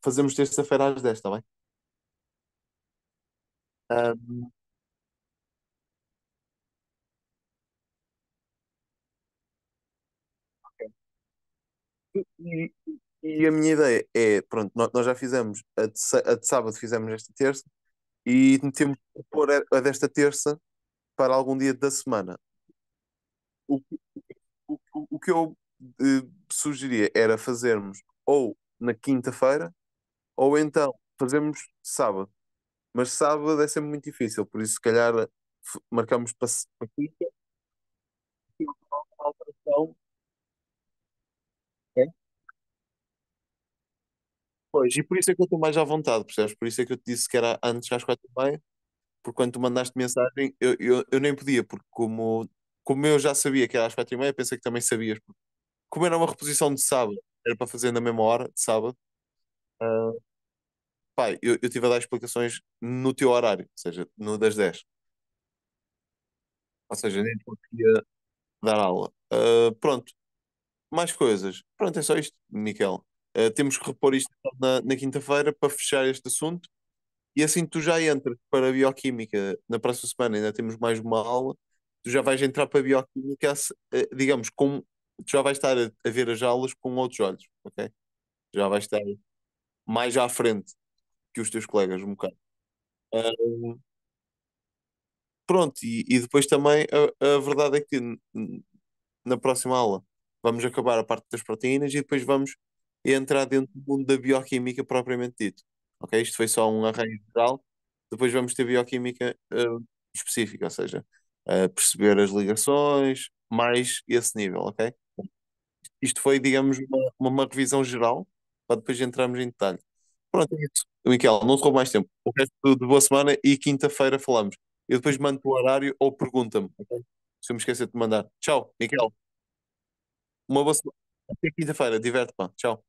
Fazemos terça-feira às 10, está bem? Um, e, e a minha ideia é, pronto, nós já fizemos a de sábado, fizemos esta terça e temos que pôr a desta terça para algum dia da semana. O, o que eu sugeria era fazermos ou na quinta-feira ou então fazemos sábado. Mas sábado é sempre muito difícil, por isso se calhar marcamos para quinta, uma alteração. Ok? Pois, e por isso é que eu estou mais à vontade, percebes? Por isso é que eu te disse que era antes às 4h30, porque quando tu mandaste mensagem eu nem podia, porque como eu já sabia que era às 4h30, pensei que também sabias. Como era uma reposição de sábado, era para fazer na mesma hora, de sábado, ah, pá, eu tive a dar explicações no teu horário, ou seja, no das 10. Ou seja, nem conseguia dar aula. Pronto, mais coisas. Pronto, é só isto, Miquel. Temos que repor isto na quinta-feira para fechar este assunto. E assim tu já entras para a Bioquímica na próxima semana, ainda temos mais uma aula. Tu já vais entrar para a Bioquímica, digamos, tu já vais estar a ver as aulas com outros olhos, ok? Já vais estar mais à frente que os teus colegas, um bocado. Ah, Pronto, e depois também a verdade é que na próxima aula vamos acabar a parte das proteínas e depois vamos entrar dentro do mundo da bioquímica propriamente dito. Ok? Isto foi só um arranjo geral depois vamos ter bioquímica específica, ou seja, perceber as ligações, mais esse nível, ok? Isto foi, digamos, uma revisão geral, para depois entrarmos em detalhe. Pronto, é isso. Miquel, não te roubo mais tempo. O resto de boa semana e quinta-feira falamos. Eu depois mando o horário ou pergunta-me, ok? Se eu me esquecer de te mandar. Tchau, Miquel. Uma boa semana. Até quinta-feira. Diverte, pá. Tchau.